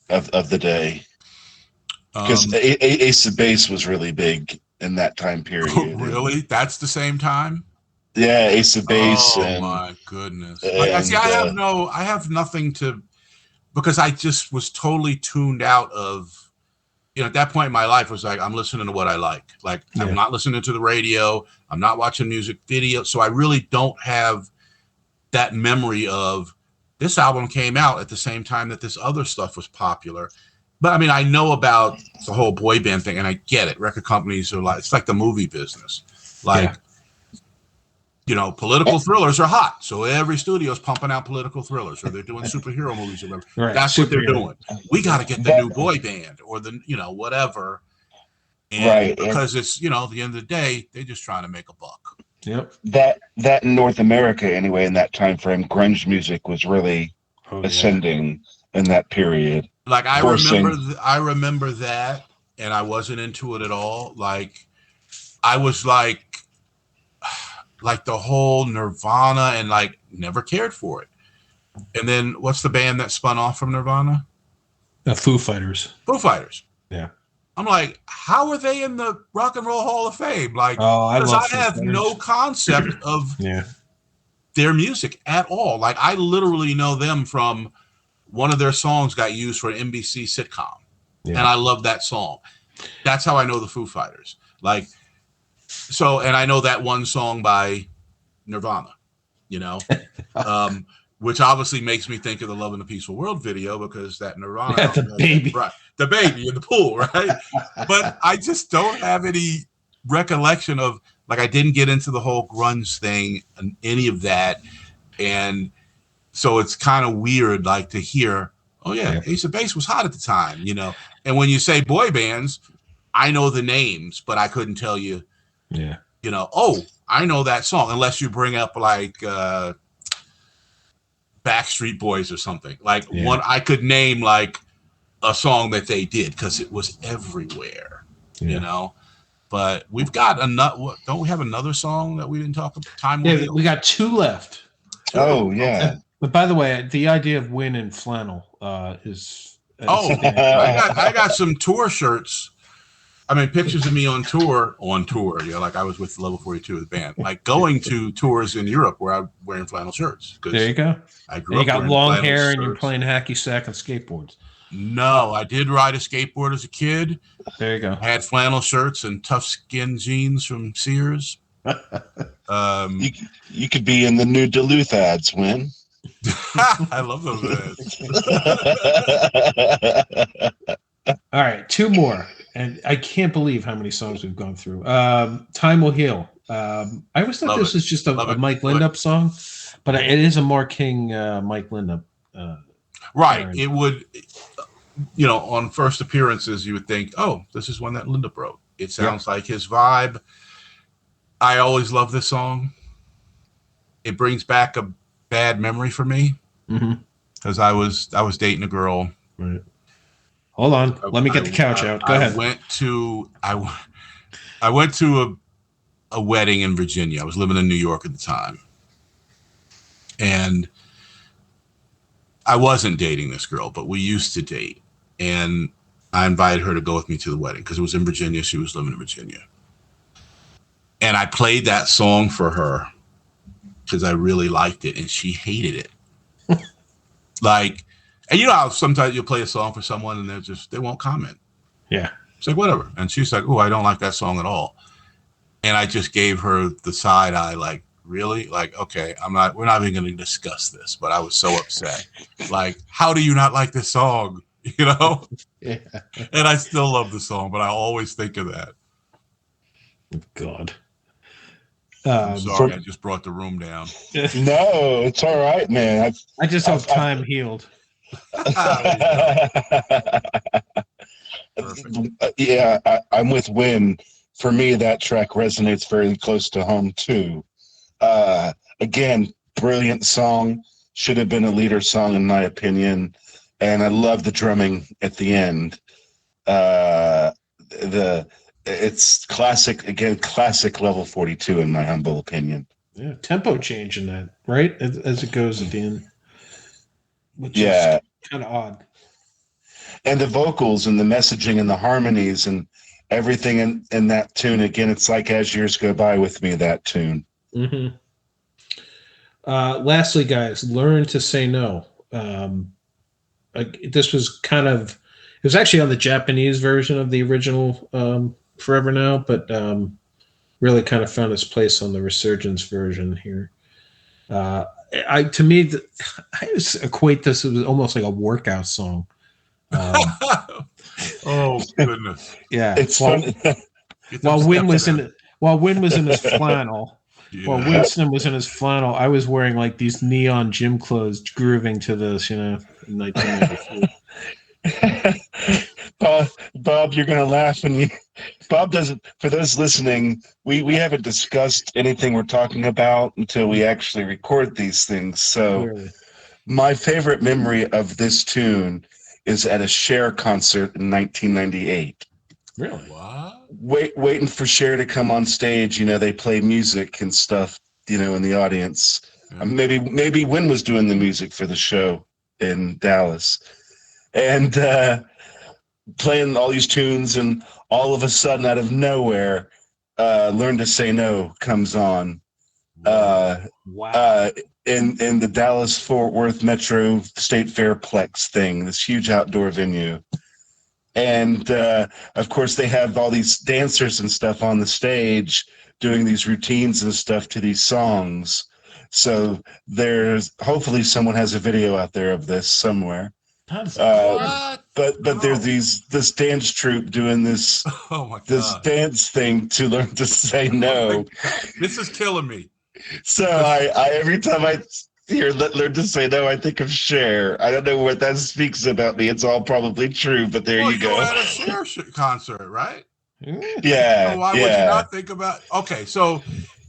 of the day, because Ace of Base was really big in that time period. Oh, really? That's the same time? Yeah, Ace of Base. Oh my goodness! I have nothing to, because I just was totally tuned out of, at that point in my life was like, I'm listening to what I like. Like, I'm not listening to the radio. I'm not watching music videos. So I really don't have that memory of this album came out at the same time that this other stuff was popular. But I mean, I know about the whole boy band thing, and I get it. Record companies are like, it's like the movie business. Like, political thrillers are hot. So every studio is pumping out political thrillers, or they're doing superhero movies or whatever. Right. That's what they're doing. We got to get the new boy band or the, whatever. And because it's, at the end of the day, they're just trying to make a buck. Yep. That in North America, anyway, in that time frame, grunge music was really ascending in that period. Like I remember that, and I wasn't into it at all. Like I was like the whole Nirvana, and like never cared for it. And then what's the band that spun off from Nirvana? Foo Fighters. Foo Fighters. Yeah. I'm like, how are they in the Rock and Roll Hall of Fame? Like, because I have no concept of their music at all. Like, I literally know them from one of their songs got used for an NBC sitcom, and I love that song. That's how I know the Foo Fighters. Like, so, and I know that one song by Nirvana, which obviously makes me think of the Love in a Peaceful World video, because that Nirvana, the baby in the pool, right? But I just don't have any recollection of, like, I didn't get into the whole grunge thing and any of that. And so it's kind of weird, like, to hear, Ace of Base was hot at the time, And when you say boy bands, I know the names, but I couldn't tell you, I know that song, unless you bring up like Backstreet Boys or something. Like one, I could name like a song that they did because it was everywhere, But we've got another. Don't we have another song that we didn't talk about? Time Will Heal. We got two left. Oh yeah. But by the way, the idea of Win and flannel is. I got some tour shirts. I mean, pictures of me on tour, like I was with Level 42 the band, like going to tours in Europe where I'm wearing flannel shirts. There you go. I grew up. You got long hair and you're playing hacky sack and skateboards. No, I did ride a skateboard as a kid. There you go. I had flannel shirts and tough skin jeans from Sears. You could be in the new Duluth ads, Win. I love those ads. All right, two more. And I can't believe how many songs we've gone through. Time Will Heal. I always thought this was just a Mike Lindup song, but it is a Mark King Mike Lindup. Right. Aaron. It would, on first appearances, you would think, oh, this is one that Lindup wrote. It sounds like his vibe. I always love this song. It brings back a bad memory for me because I was dating a girl. Right. Hold on. Let me get the couch out. Go ahead. I went to a wedding in Virginia. I was living in New York at the time. And I wasn't dating this girl, but we used to date. And I invited her to go with me to the wedding because it was in Virginia. She was living in Virginia. And I played that song for her because I really liked it, and she hated it. And you know how sometimes you'll play a song for someone and they won't comment. Yeah. It's like, whatever. And she's like, oh, I don't like that song at all. And I just gave her the side eye, like, really? Like, okay, we're not even going to discuss this, but I was so upset. Like, how do you not like this song? Yeah. And I still love the song, but I always think of that. God. I'm sorry, I just brought the room down. No, it's all right, man. I just hope time healed. Yeah, I'm with Win. For me, that track resonates very close to home too. Again, brilliant song. Should have been a leader song in my opinion, and I love the drumming at the end. It's classic again, classic Level 42 in my humble opinion. Yeah, tempo change in that, right? As it goes at the end. Which is kind of odd. And the vocals and the messaging and the harmonies and everything in that tune. Again, it's like As Years Go By with me, that tune. Mm-hmm. Lastly, guys, Learn to Say No. This was it was actually on the Japanese version of the original Forever Now, but really kind of found its place on the Resurgence version here. To me, I just equate this as almost like a workout song. Oh goodness! Yeah, It's fun. while Win was in his flannel, while Yeah. Winston was in his flannel, I was wearing like these neon gym clothes, grooving to this, in 1993. Bob, you're gonna laugh when you. Bob doesn't. For those listening, we haven't discussed anything we're talking about until we actually record these things. So Clearly, my favorite memory of this tune is at a Cher concert in 1998. really. What? Waiting for Cher to come on stage. They play music and stuff. In the audience. Yeah. Maybe Wynn was doing the music for the show in Dallas, and playing all these tunes, and all of a sudden, out of nowhere, "Learn to Say No" comes on. Wow. In the Dallas Fort Worth Metro State Fairplex thing, this huge outdoor venue. And of course, they have all these dancers and stuff on the stage doing these routines and stuff to these songs. So there's hopefully someone has a video out there of this somewhere. That's What? But there's this dance troupe doing this Oh my this god! dance thing to learn to say no. This is killing me. So I every time I hear "Learn to Say No," I think of Cher. I don't know what that speaks about me. It's all probably true, but there you You were go. at a Cher concert, right? Yeah, So why would you not think about? Okay, so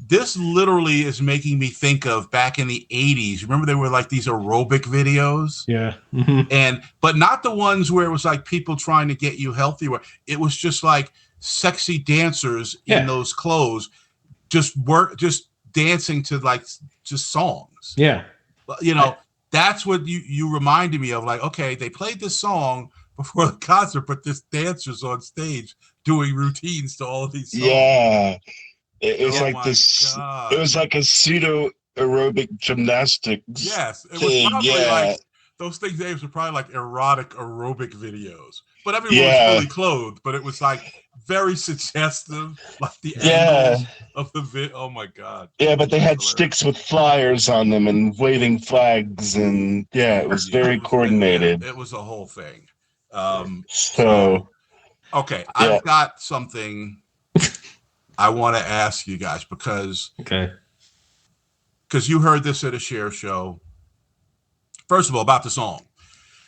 this literally is making me think of back in the 80s. Remember there were like these aerobic videos? Yeah. Mm-hmm. But not the ones where it was like people trying to get you healthy. It was just like sexy dancers in those clothes, just dancing to like just songs. Yeah. That's what you reminded me of. Like, okay, they played this song before the concert, but this dancer's on stage doing routines to all these songs. Yeah. It was like this. God. It was like a pseudo aerobic gymnastics. Yes, it thing. was probably like those things. Names were probably like erotic aerobic videos, but everyone was fully clothed. But it was like very suggestive, like the angles of the vid. Oh my god! Yeah, but they had sticks with flyers on them and waving flags, and it was very coordinated. It was a whole thing. Okay, I've got something I want to ask you guys because you heard this at a Cher show. First of all, about the song.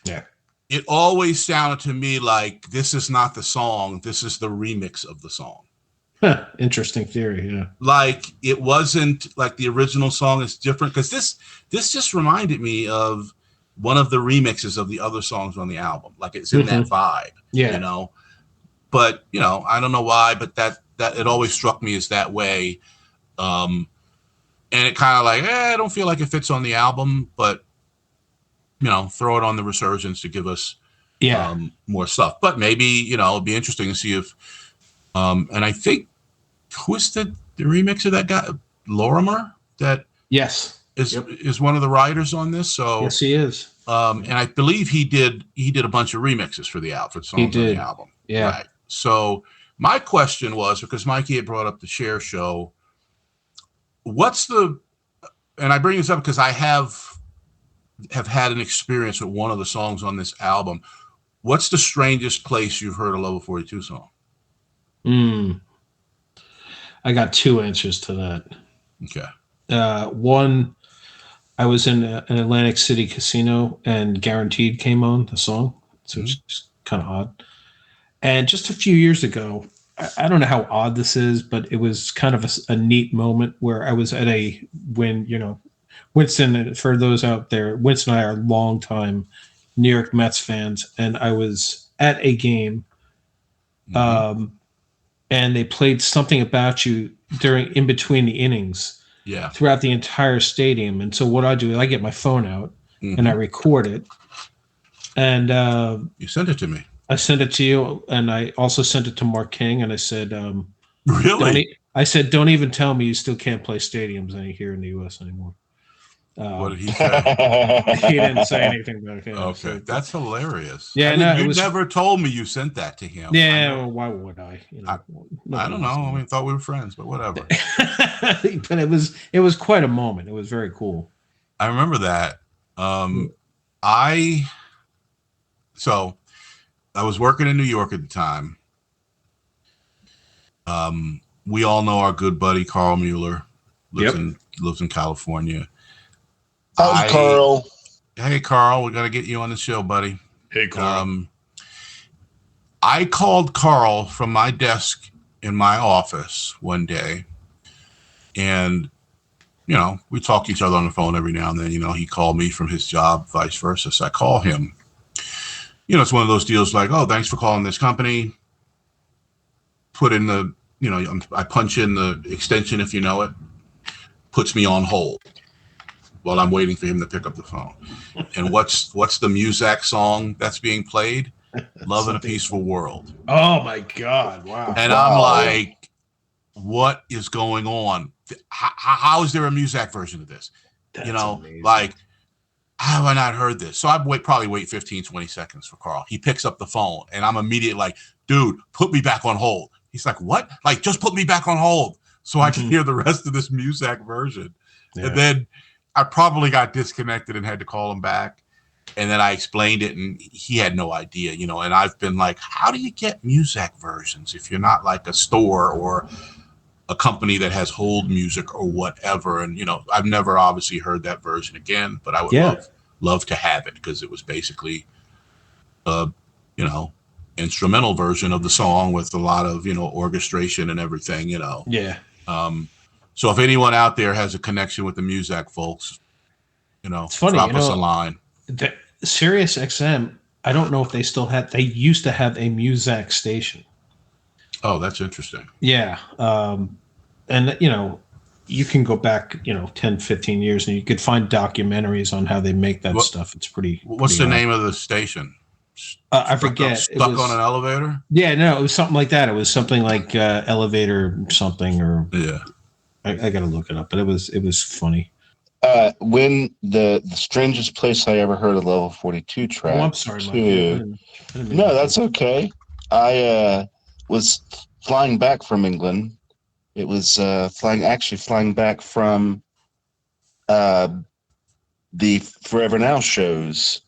Yeah. It always sounded to me like this is not the song, this is the remix of the song. Huh, interesting theory, yeah. Like it wasn't like the original song is different because this just reminded me of one of the remixes of the other songs on the album. Like it's in that vibe. Yeah. But I don't know why, but that it always struck me as that way. And it kind of like, I don't feel like it fits on the album, but throw it on the Resurgence to give us more stuff. But maybe, it'll be interesting to see if and I think who's the remix of that guy? Lorimer? That is one of the writers on this. So yes, he is. And I believe he did a bunch of remixes for the songs on the album. Yeah. Right. So my question was, because Mikey had brought up the Cher show, and I bring this up because I have had an experience with one of the songs on this album. What's the strangest place you've heard a Level 42 song? I got two answers to that. Okay. One, I was in an Atlantic City casino and Guaranteed came on the song, so it's kind of odd. And just a few years ago, I don't know how odd this is, but it was kind of a neat moment where I was at Winston, for those out there, Winston and I are longtime New York Mets fans, and I was at a game, and they played Something About You in between the innings throughout the entire stadium. And so what I do is I get my phone out and I record it. And you sent it to me. I sent it to you, and I also sent it to Mark King, and I said, really? I said, don't even tell me you still can't play stadiums here in the U.S. anymore. What did he say? He didn't say anything back. Okay, so, that's hilarious. Yeah, no, you never told me you sent that to him. Yeah, well, why would I? I don't know. I mean, thought we were friends, but whatever. But it was quite a moment. It was very cool. I remember that. I was working in New York at the time. We all know our good buddy Carl Mueller lives in California. How's Carl? Hey Carl, we got to get you on the show, buddy. Hey Carl. I called Carl from my desk in my office one day, and we talk to each other on the phone every now and then. He called me from his job, vice versa. So I call him. It's one of those deals like, oh, thanks for calling this company. Put in the, I punch in the extension if you know it, puts me on hold while I'm waiting for him to pick up the phone. And what's the Muzak song that's being played? Love in a Peaceful World. Oh my God. Wow. And I'm like, what is going on? How is there a Muzak version of this? That's amazing. Like, how have I not heard this? So I'd probably wait 15, 20 seconds for Carl. He picks up the phone and I'm immediately like, dude, put me back on hold. He's like, what? Like, just put me back on hold so I can hear the rest of this Muzak version. Yeah. And then I probably got disconnected and had to call him back. And then I explained it and he had no idea, and I've been like, how do you get Muzak versions if you're not like a store or a company that has hold music or whatever? And, I've never obviously heard that version again, but I would love to have it because it was basically, instrumental version of the song with a lot of, orchestration and everything, Yeah. So if anyone out there has a connection with the Muzak folks, it's funny, drop us a line. The Sirius XM, I don't know if they still have, they used to have a Muzak station. Oh, that's interesting. Yeah. And, you can go back, 10, 15 years and you could find documentaries on how they make that stuff. It's pretty. What's the name of the station? I forget. Stuck on an elevator? Yeah, no, it was something like that. It was something like elevator something or. Yeah. I got to look it up, but it was funny. When the strangest place I ever heard a level 42 track. Oh, I'm sorry, Mike. I didn't No, that's okay. I was flying back from England. It was flying back from the Forever Now shows,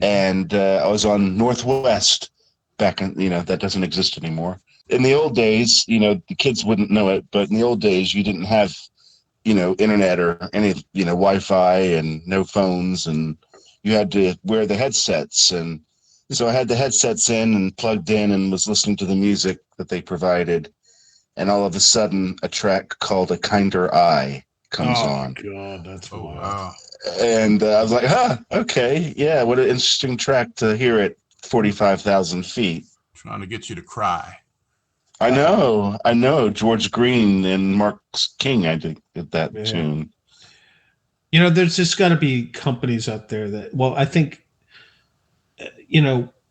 and I was on Northwest back in, that doesn't exist anymore. In the old days, the kids wouldn't know it, but in the old days, you didn't have, internet or any, Wi-Fi and no phones, and you had to wear the headsets. And so I had the headsets in and plugged in and was listening to the music that they provided. And all of a sudden, a track called A Kinder Eye comes on. Oh, God, that's wild. Wow. And I was like, okay, yeah, what an interesting track to hear at 45,000 feet. Trying to get you to cry. I know. George Green and Mark King, I did that tune. There's just got to be companies out there that, well, I think,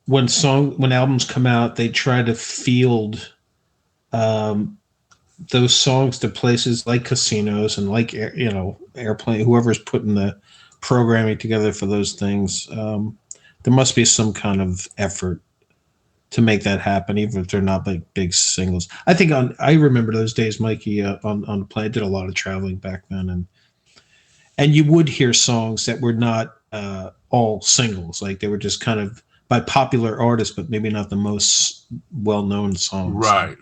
when albums come out, they try to field those songs to places like casinos and like, airplane, whoever's putting the programming together for those things. There must be some kind of effort to make that happen, even if they're not like big singles. I think I remember those days, Mikey, on the plane. I did a lot of traveling back then, and you would hear songs that were not all singles, like they were just kind of by popular artists, but maybe not the most well-known songs. Right.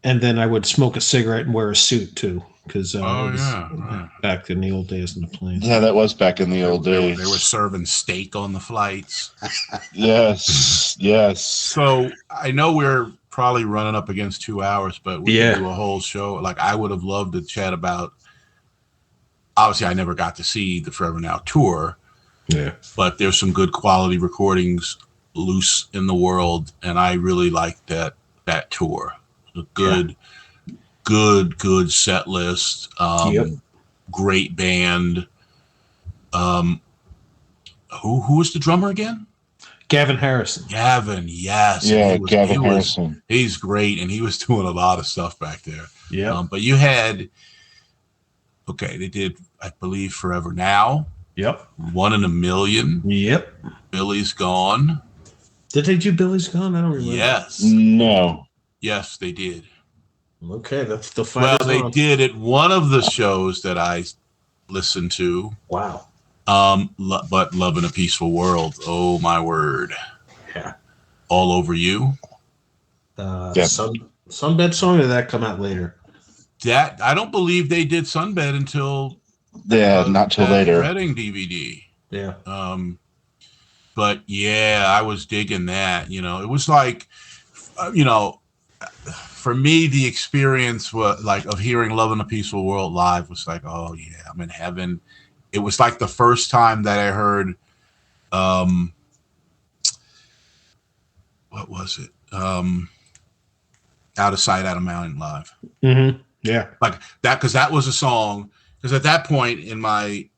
And then I would smoke a cigarette and wear a suit too, because right. Back in the old days on the plane. Yeah, that was back in the old days. They were serving steak on the flights. Yes. So I know we're probably running up against 2 hours, but we can do a whole show. Like, I would have loved to chat about. Obviously, I never got to see the Forever Now tour. Yeah, but there's some good quality recordings loose in the world, and I really liked that tour. A good set list. Great band. Who was the drummer again? Gavin Harrison. Gavin, yes. Yeah, Gavin Harrison. He's great, and he was doing a lot of stuff back there. Yeah. But you had a Okay, they did, I believe, Forever Now. Yep. 1 in a Million. Yep. Billy's Gone. Did they do Billy's Gone? I don't remember. Yes. No. Yes, they did. Okay, that's the Well, they did at one of the shows that I listened to. Wow. But Love in a Peaceful World. Oh my word. Yeah. All Over You. Yep. Sunbed Song, or did that come out later? That I don't believe they did Sunbed until not till later. Reading DVD. Yeah. But yeah, I was digging that. You know, it was like, for me, the experience was like of hearing Love in a Peaceful World live was like, oh yeah, I'm in heaven. It was like the first time that I heard, what was it? Out of Sight, Out of Mind live. Mm-hmm. Yeah. Like that, because that was a song. Because at that point in my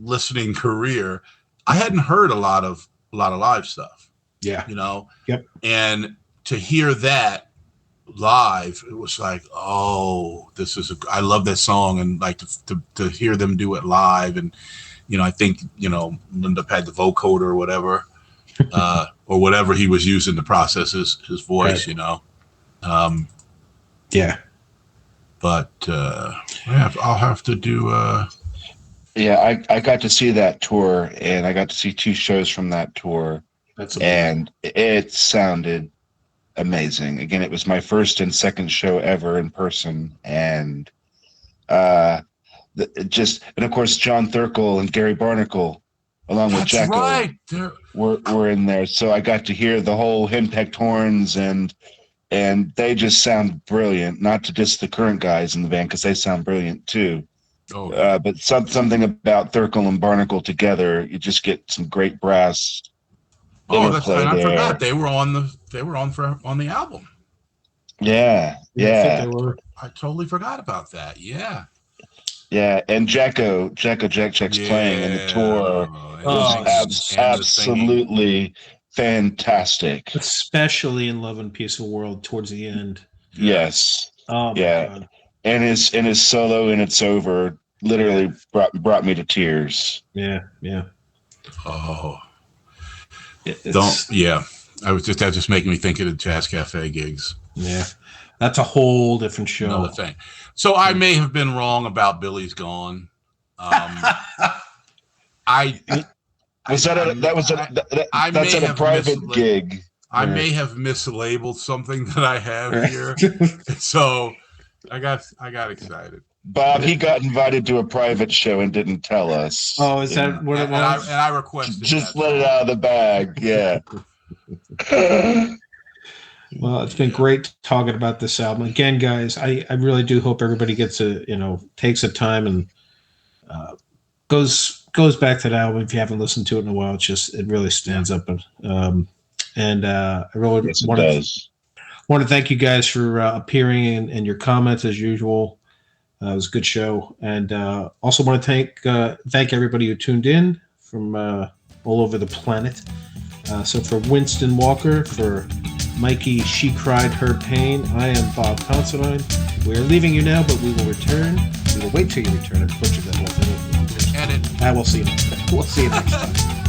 listening career, I hadn't heard a lot of live stuff. Yeah. You know. Yep. And to hear that live, it was like, oh, I love that song, and like to hear them do it live, and I think Linda had the vocoder or whatever, or whatever he was using to process his voice, right. Yeah. But I'll have to do. Yeah, I got to see that tour, and I got to see 2 shows from that tour, and it sounded amazing. Again, it was my first and second show ever in person, and and of course John Thirkell and Gary Barnacle, along with Jacko, right. were in there. So I got to hear the whole henpecked horns, and they just sound brilliant. Not to diss the current guys in the band, because they sound brilliant too. Oh. But something about Thirkell and Barnacle together, you just get some great brass. Oh, I forgot they were on the album. Yeah. I totally forgot about that. Yeah. Yeah, and Jack Jack's playing in the tour was absolutely fantastic. Especially in Love and Peaceful World towards the end. Yes. Oh my God. And his solo and It's Over literally brought me to tears. Yeah. Oh. That just making me think of the Jazz Cafe gigs. Yeah. That's a whole different show. Another thing. So I may have been wrong about Billy's Gone. That's at a private gig. I may have mislabeled something that I have here. So I got excited. Bob, he got invited to a private show and didn't tell us. Oh, is that what it was? And I requested just let it out of the bag. Yeah. Well, it's been great talking about this album. Again, guys, I really do hope everybody takes the time and goes back to the album if you haven't listened to it in a while. It really stands up. I really want to thank you guys for appearing and your comments as usual. It was a good show, and also want to thank everybody who tuned in from all over the planet. So for Winston Walker, for Mikey, She Cried Her Pain, I am Bob Considine. We are leaving you now, but we will return. We will wait till you return and butcher that whole thing. Edit. We'll see you next time.